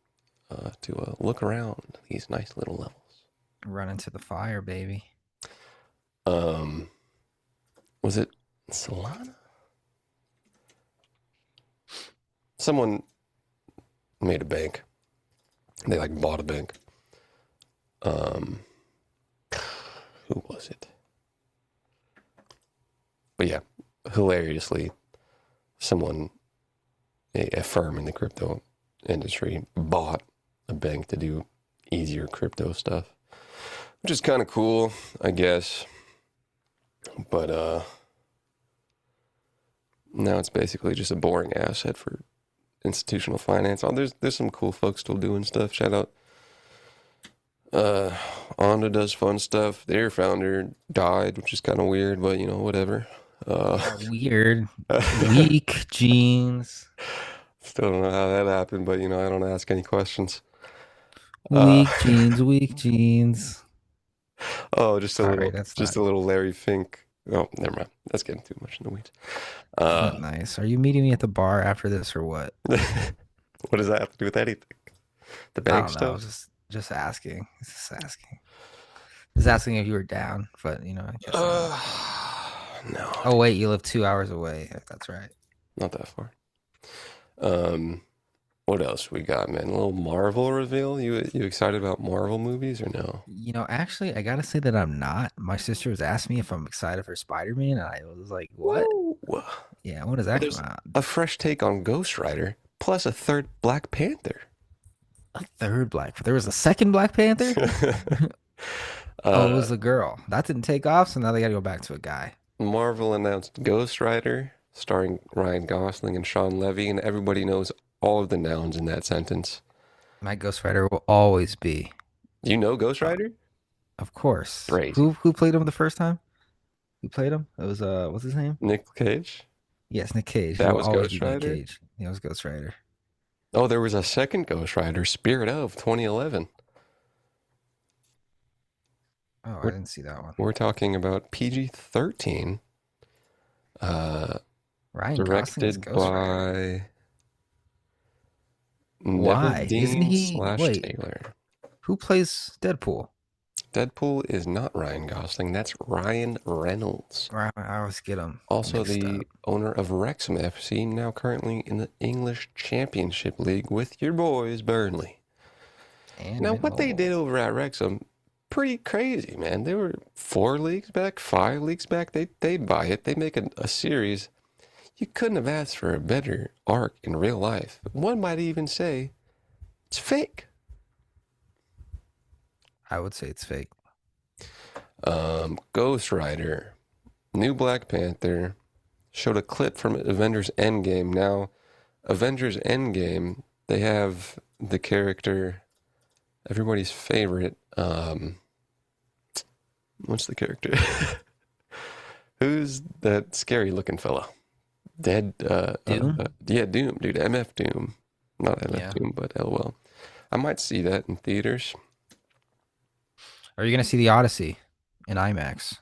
to look around these nice little levels.
Run into the fire, baby.
Um, was it Solana? Someone made a bank. They like bought a bank. Um, who was it? But yeah, hilariously, someone, a firm in the crypto industry, bought a bank to do easier crypto stuff, which is kind of cool, I guess. But now it's basically just a boring asset for institutional finance. Oh, there's some cool folks still doing stuff. Shout out. Onda does fun stuff. Their founder died, which is kind of weird, but whatever.
Yeah, weird. Weak jeans.
Still don't know how that happened, but I don't ask any questions. Uh,
Weak jeans, weak jeans.
oh, just a
Sorry,
little,
that's
just
not
a little Larry Fink. Oh, never mind. That's getting too much in the weeds.
not
Uh,
nice. Are you meeting me at the bar after this or what?
what does that have to do with anything? The
I
bank
don't know. I
stuff?
was just asking. Just asking. Just asking if you were down, but I guess not.
Uh, no,
Oh
dude,
wait, you live 2 hours away. That's right.
not that far. Um, what else we got, man? A little Marvel reveal. You excited about Marvel movies or no?
Actually, I gotta say that I'm not. My sister was asking me if I'm excited for Spider-Man, and I was like, "What?
Whoa. Well,
Yeah, when does that come
there's
out?
a fresh take on Ghost Rider, plus a third Black Panther.
A third Black. There was a second Black Panther. Oh, it
uh,
was the girl that didn't take off, so now they gotta go back to a guy.
Marvel announced Ghost Rider, starring Ryan Gosling and Sean Levy, and everybody knows all of the nouns in that sentence.
My Ghost Rider will always be,
You know Ghost
uh,
Rider?
of course.
Crazy.
Who played him the first time? Who played him? It was what's his name?
Nick Cage?
Yes, Nick Cage. He
That
will
was
always
Ghost
be Nick
Rider?
Cage. He was Ghost Rider.
Oh, there was a second Ghost Rider, Spirit of 2011.
Oh, I
We're,
didn't see that one.
we're talking about PG-13, uh,
Ryan Gosling is
directed
Ghost Rider.
by Neville
Why? Isn't
Dean
he?
slash
Wait,
Taylor.
who plays Deadpool?
Deadpool is not Ryan Gosling, that's Ryan Reynolds.
I always get them
Also
mixed
the
up.
owner of Wrexham FC, now currently in the English Championship League with your boys, Burnley.
And
Now,
Mint
what they
Mobile.
did over at Wrexham, pretty crazy, man. They were 4 leagues back, 5 leagues back. They buy it. They make a series. You couldn't have asked for a better arc in real life. One might even say it's fake.
I would say it's fake.
Ghost Rider, new Black Panther, showed a clip from Avengers Endgame. Now, Avengers Endgame they have the character, everybody's favorite. What's the character? Who's that scary looking fella? Dead.
Doom?
Yeah, Doom, dude. MF Doom, not MF
Yeah.
Doom, but LOL. I might see that in theaters.
Are you gonna see the Odyssey in IMAX?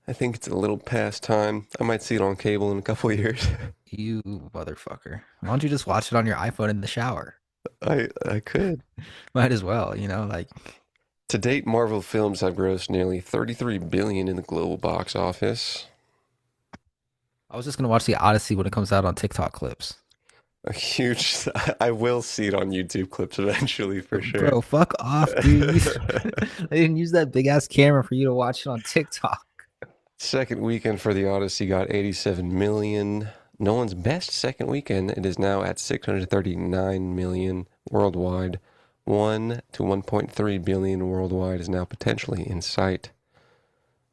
I think it's a little past time. I might see it on cable in a couple years.
You motherfucker. Why don't you just watch it on your iPhone in the shower?
I could.
Might as well, like
To date, Marvel films have grossed nearly 33 billion in the global box office.
I was just gonna watch the Odyssey when it comes out on TikTok clips.
A huge. I will see it on YouTube clips eventually for sure.
Bro, fuck off, dude. They didn't use that big ass camera for you to watch it on TikTok.
Second weekend for the Odyssey got 87 million. Nolan's best second weekend. It is now at 639 million worldwide. 1 to 1.3 billion worldwide is now potentially in sight.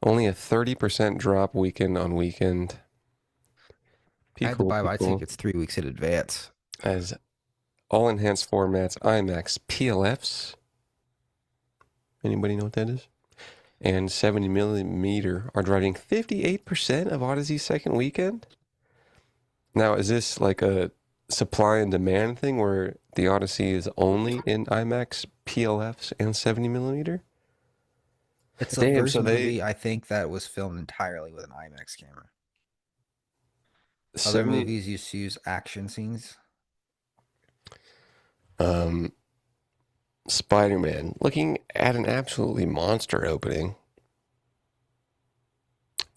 Only a 30% drop weekend on weekend.
I had to
Peekle,
buy my
peekle.
tickets 3 weeks in advance.
As all enhanced formats, IMAX, PLFs. Anybody know what that is? And 70 millimeter are driving 58% of Odyssey's second weekend. Now, is this like a supply and demand thing where the Odyssey is only in IMAX, PLFs, and 70 millimeter?
It's the
Damn,
first
so they
movie I think that was filmed entirely with an IMAX camera. Other
70
movies used to use action scenes.
um Spider-Man looking at an absolutely monster opening.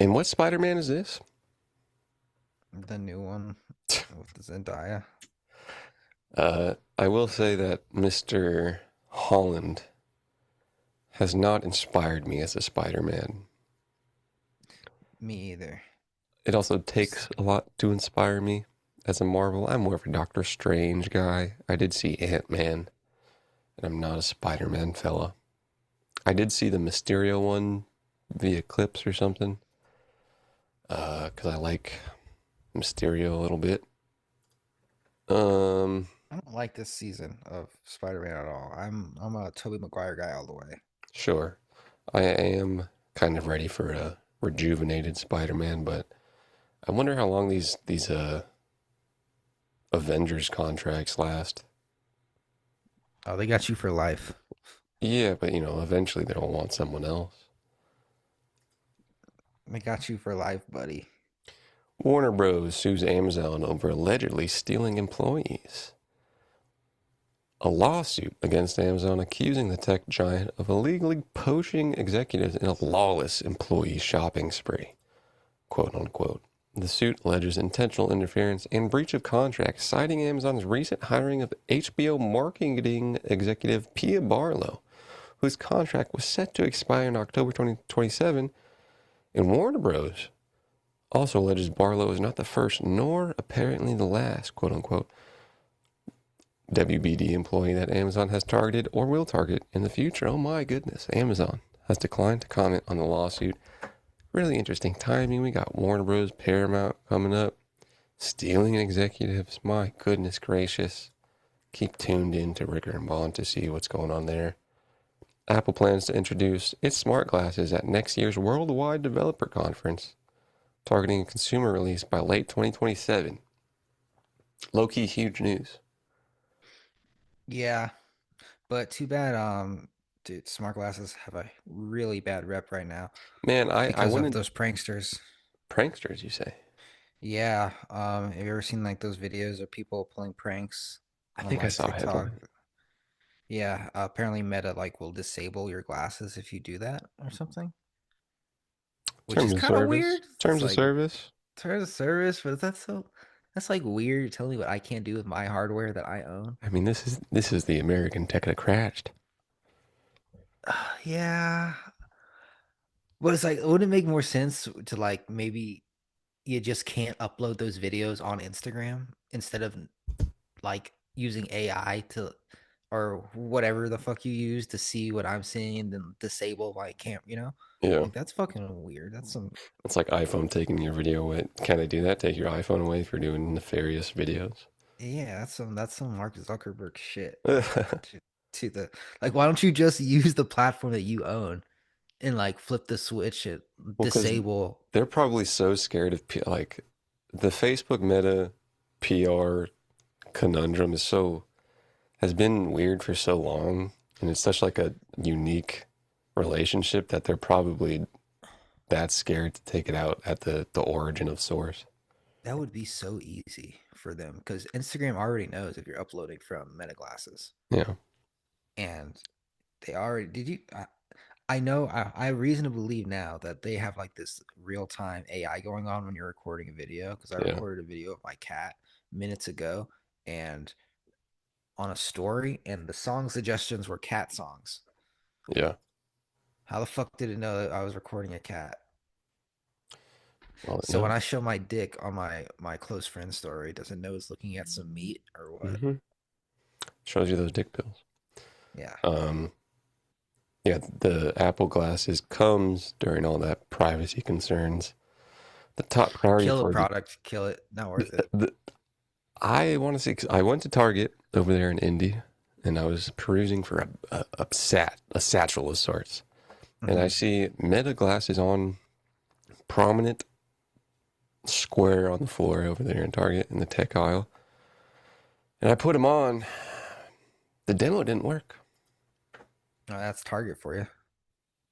And what Spider-Man is this?
The new one with the Zendaya.
I will say that Mr. Holland has not inspired me as a Spider-Man.
Me either.
It also takes a lot to inspire me as a Marvel. I'm more of a Doctor Strange guy. I did see Ant-Man, and I'm not a Spider-Man fella. I did see the Mysterio one via clips or something, because I like Mysterio a little bit.
I don't like this season of Spider-Man at all. I'm a Tobey Maguire guy all the way.
Sure, I am kind of ready for a rejuvenated Spider-Man, but I wonder how long these Avengers contracts last.
Oh, they got you for life.
Yeah, but eventually they'll want someone else.
They got you for life, buddy.
Warner Bros. Sues Amazon over allegedly stealing employees. A lawsuit against Amazon accusing the tech giant of illegally poaching executives in a lawless employee shopping spree, quote unquote. The suit alleges intentional interference and breach of contract, citing Amazon's recent hiring of HBO marketing executive Pia Barlow, whose contract was set to expire in October 2027. And Warner Bros. Also alleges Barlow is not the first, nor apparently the last, quote unquote, WBD employee that Amazon has targeted or will target in the future. Oh my goodness. Amazon has declined to comment on the lawsuit. Really interesting timing. We got Warner Bros., Paramount coming up, stealing executives. My goodness gracious. Keep tuned in to Ricker and Bond to see what's going on there. Apple plans to introduce its smart glasses at next year's Worldwide Developer Conference, targeting a consumer release by late 2027. Low-key huge news.
Yeah, but too bad. Dude, smart glasses have a really bad rep right now
Man, I
because of
wouldn't.
those pranksters.
Pranksters, you say?
Yeah. Have you ever seen like those videos of people pulling pranks
I
on
think I
like
saw a
TikTok?
headline.
Yeah. Apparently, Meta like will disable your glasses if you do that or something, which
Terms
is
of
kind of
service.
weird. It's
Terms of
like
service.
terms of service, but that's like weird. You're telling me what I can't do with my hardware that I own.
I mean, this is the American tech that crashed.
Yeah, but it's like, wouldn't it make more sense to like maybe you just can't upload those videos on Instagram instead of like using AI to or whatever the fuck you use to see what I'm seeing, then disable my cam.
Yeah,
Like that's fucking weird. That's some
it's like iPhone taking your video away. Can they do that? Take your iPhone away for doing nefarious videos?
Yeah, that's some Mark Zuckerberg shit. To, to the like, why don't you just use the platform that you own and like flip the switch and
Well, because
disable?
they're probably so scared of like the Facebook Meta PR conundrum is so has been weird for so long, and it's such like a unique relationship that they're probably that scared to take it out at the origin of source.
That would be so easy for them because Instagram already knows if you're uploading from Meta glasses,
Yeah,
and they already did you. I know I have reason to believe now that they have like this real time AI going on when you're recording a video. Because I
yeah,
recorded a video of my cat minutes ago and on a story, and the song suggestions were cat songs.
yeah.
How the fuck did it know that I was recording a cat?
Well, it
So when
knows.
I show my dick on my close friend story, does it know it's looking at some meat or what?
Hmm. Shows you those dick pills.
Yeah,
Um, yeah, the Apple glasses comes during all that privacy concerns. The top priority
kill the
for
product, kill it, not worth it.
the I want to see. 'Cause I went to Target over there in Indy, and I was perusing for a satchel of sorts, and I
Hmm.
see Meta glasses on prominent square on the floor over there in Target in the tech aisle, and I put them on. The demo didn't work.
Oh, that's Target for you.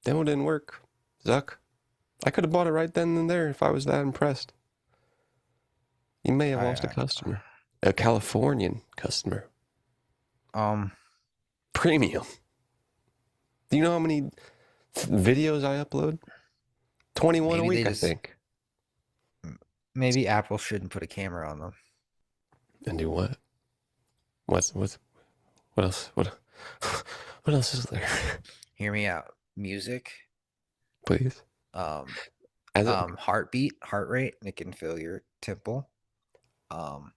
Demo didn't work. Zuck. I could have bought it right then and there if I was that impressed. You may have lost a
I
customer, a Californian customer,
um
premium. Do you know how many videos I upload? 21 a
maybe they
week, I
just
think.
maybe Apple shouldn't put a camera on them.
And do what? What's what else? What what else is there?
Hear me out. Music,
Please.
um,
As a,
heartbeat, heart rate. It can feel your temple. Um,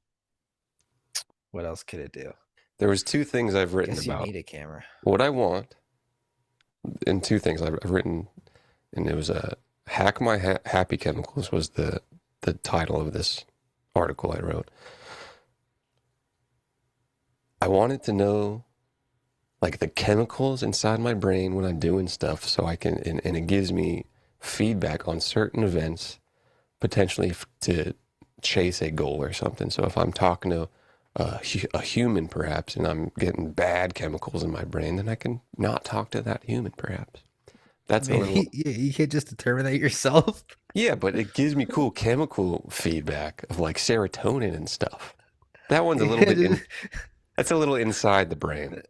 what else could it do?
there was two things I've written
Guess you
about.
need a camera.
What I want, and two things I've written, and it was a hack my happy chemicals was the title of this article I wrote. I wanted to know like the chemicals inside my brain when I'm doing stuff so I can and it gives me feedback on certain events potentially to chase a goal or something. So if I'm talking to a human perhaps and I'm getting bad chemicals in my brain, then I can not talk to that human perhaps. That's a little,
Maybe you can't just determine that yourself.
yeah, but it gives me cool chemical feedback of like serotonin and stuff. That one's a little bit in, that's a little inside the brain.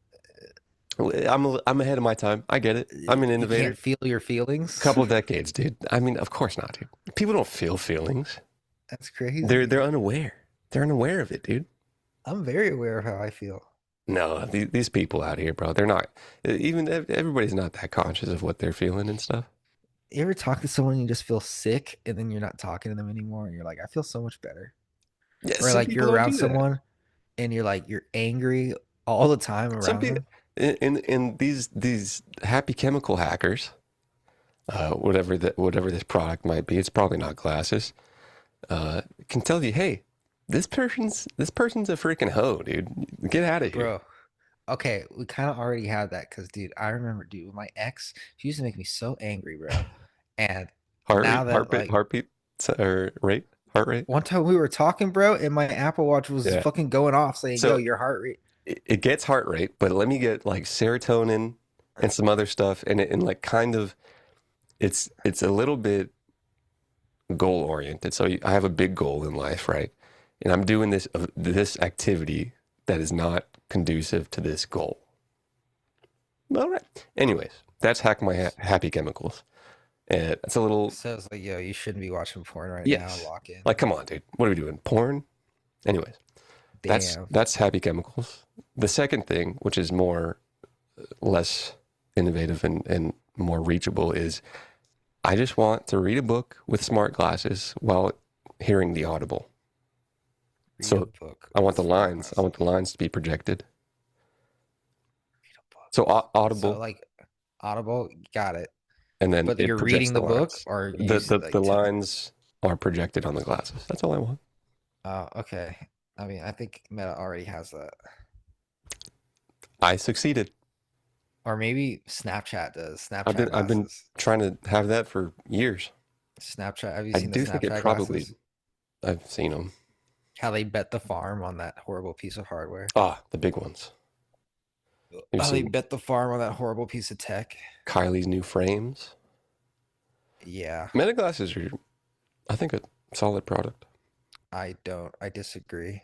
I'm ahead of my time. I get it. I'm an
You can't
innovator.
feel your feelings.
Couple decades, dude. I mean, of course not, dude. People don't feel feelings.
That's
They're
crazy.
unaware. They're unaware of it, dude.
I'm very aware of how I feel.
No, these people out here, bro, they're not. Even everybody's not that conscious of what they're feeling and stuff.
You ever talk to someone and you just feel sick and then you're not talking to them anymore and you're like, I feel so much better.
Yeah,
Or
some
like
people
you're
don't
around
do that.
someone and you're like you're angry all the time
Some
around
people
them.
in these happy chemical hackers, whatever this product might be, it's probably not glasses. Can tell you, hey, this person's a freaking hoe, dude. Get out of here.
Bro. Okay, we kind of already had that because, dude, I remember, dude, with my ex, she used to make me so angry, bro. And
Heart
now
rate,
that, like,
heartbeat, or rate, heart rate.
one time we were talking, bro, and my Apple Watch was
Yeah.
fucking going off saying, yo,
So
your heart rate.
it gets heart rate, but let me get like serotonin and some other stuff, and like kind of it's a little bit goal oriented. So I have a big goal in life, right? And I'm doing this activity that is not conducive to this goal. All right. Anyways, that's hack my happy chemicals. And it's a little
So it's like, yo, you shouldn't be watching porn right now.
yes.
Lock in.
Like, come on, dude. What are we doing? Porn? Anyways,
Damn.
that's happy chemicals. The second thing, which is more less innovative and more reachable, is I just want to read a book with smart glasses while hearing the audible.
Read a
So
book
I want
with
the
smart
lines. I
glasses.
want the lines to be projected.
Read a book
So
with. So,
audible,
like, Audible, got it.
and then
But
it
you're
projects
reading
the
the book
lines.
or you
The
use
the
like,
the lines are projected on the glasses. That's all I want.
okay. I mean, I think Meta already has that.
I succeeded.
Or maybe Snapchat does.
I've
Snapchat
been
glasses.
trying to have that for years.
Snapchat. Have you
I
seen the
do think it
Snapchat
probably.
glasses?
I've seen them.
How they bet the farm on that horrible piece of hardware.
Ah, the big ones. You've
How they
seen
bet the farm on that horrible piece of tech.
Kylie's new frames.
Yeah,
Meta glasses are, I think, a solid product.
I don't. I disagree.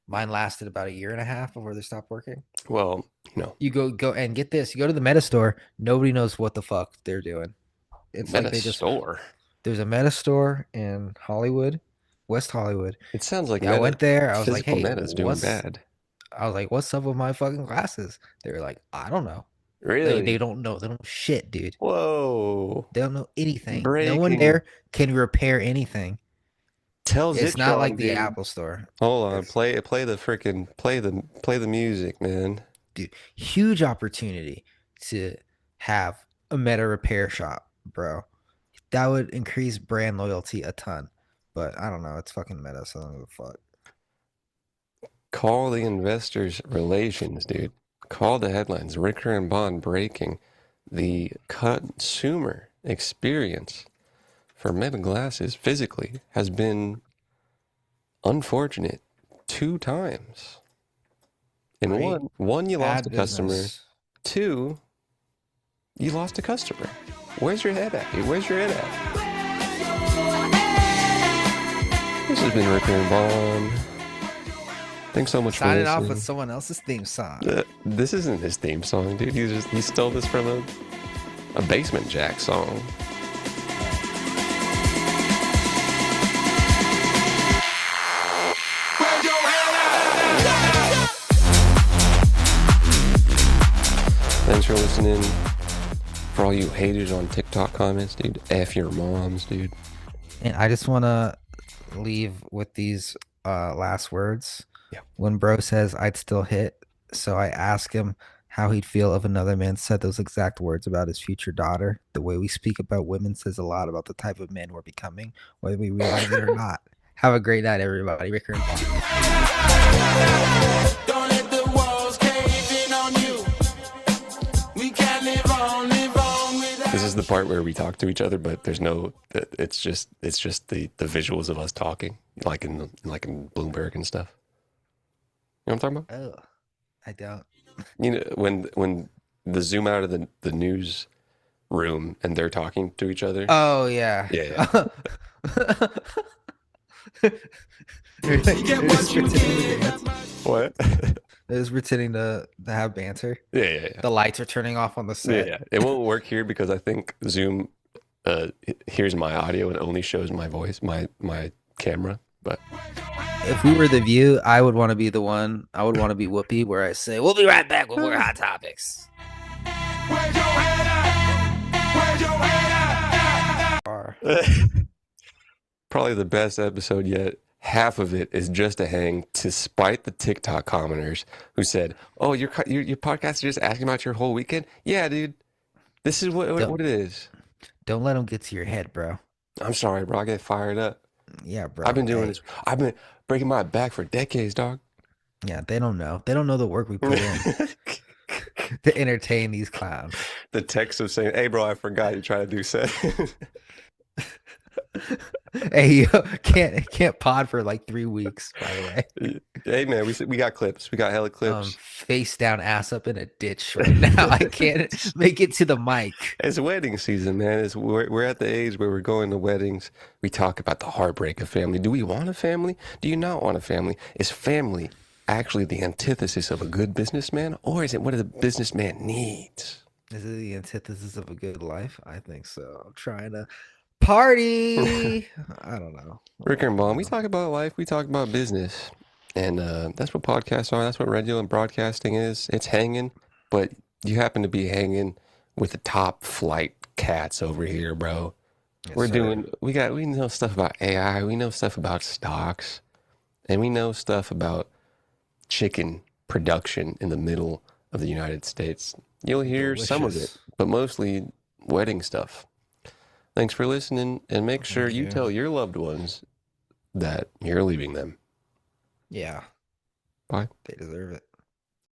Mine lasted about a year and a half before they stopped working.
Well, you know,
You go and get this. You go to the Meta store. Nobody knows what the fuck they're doing. It's like
Meta
they just
store.
there's a Meta store in Hollywood, West Hollywood.
It sounds like
Yeah, I
Meta,
went there. I was like,
physical
hey,
Meta is doing
what's
bad.
I was like, what's up with my fucking glasses? They were like, I don't know. They
Really?
don't know. They don't know shit, dude.
Whoa.
They don't know anything. No one
Breaking.
there can repair anything.
Tell
It's not
Zitron,
like the
dude.
Apple store.
Hold on.
It's
Play the freaking, play the music, man.
dude, huge opportunity to have a Meta repair shop, bro. That would increase brand loyalty a ton. But I don't know. It's fucking Meta, so I don't give a fuck.
Call the investors relations, dude. Call the headlines. Ricker and Bond breaking. The consumer experience for Meta glasses physically has been unfortunate 2 times. In
Right?
one you lost a
Bad
customer.
business.
2, you lost a customer. Where's your head at, dude? Where's your head at? This has been Ricker and Bond. Thanks so much for
Signing off
listening.
with someone else's theme song.
This isn't his theme song, dude. He stole this from a Basement Jack song. Thanks for listening. For all you haters on TikTok comments, dude, F your moms, dude.
And I just want to leave with these last words.
Yeah.
When bro says I'd still hit, so I ask him how he'd feel if another man said those exact words about his future daughter. The way we speak about women says a lot about the type of men we're becoming, whether we realize it or not. Have a great night, everybody. Ricker and Bond.
Don't let the walls cave in on you. We can't live on without.
This is the part where we talk to each other, but there's no. It's just the visuals of us talking, like in Bloomberg and stuff. You know what I'm talking about?
Oh, I don't.
You know when the zoom out of the news room and they're talking to each other.
Oh, yeah.
Yeah.
They're just pretending to dance.
What?
They're just pretending to have banter.
Yeah.
The lights are turning off on the set.
Yeah. It won't work here because I think Zoom hears my audio and only shows my voice, my camera. But
If we were the View, I would want to be the one. I would want to be Whoopi, where I say, "We'll be right back with more hot topics."
Where's your head at? Where's your head at?
Or
probably the best episode yet. Half of it is just a hang to spite the TikTok commenters who said, "Oh, your podcast is just asking about your whole weekend." Yeah, dude. This is what it is.
don't let them get to your head, bro.
I'm sorry, bro. I get fired up.
Yeah, bro.
I've been doing this. I've been breaking my back for decades, dog.
Yeah, they don't know. They don't know the work we put in to entertain these clowns.
The text of saying, "Hey, bro, I forgot you trying to do set."
Hey, you can't pod for like 3 weeks. By the way,
Hey, man, we got clips. We got hella clips.
face down, ass up in a ditch right now. I can't make it to the mic.
It's wedding season, man. We're at the age where we're going to weddings. We talk about the heartbreak of family. Do we want a family? Do you not want a family? Is family actually the antithesis of a good businessman, or is it what a businessman needs?
Is it the antithesis of a good life? I think so. I'm trying to party. I don't know.
Rick and Bond, we talk about life. We talk about business. And that's what podcasts are. That's what radio and broadcasting is. It's hanging, but you happen to be hanging with the top flight cats over here, bro.
Yes,
We're
sir.
doing, we know stuff about AI. We know stuff about stocks. And we know stuff about chicken production in the middle of the United States. You'll hear some of it,
Delicious.
but mostly wedding stuff. Thanks for listening, and make sure
Thank
you
you.
tell your loved ones that you're leaving them.
Yeah,
Bye.
they deserve it.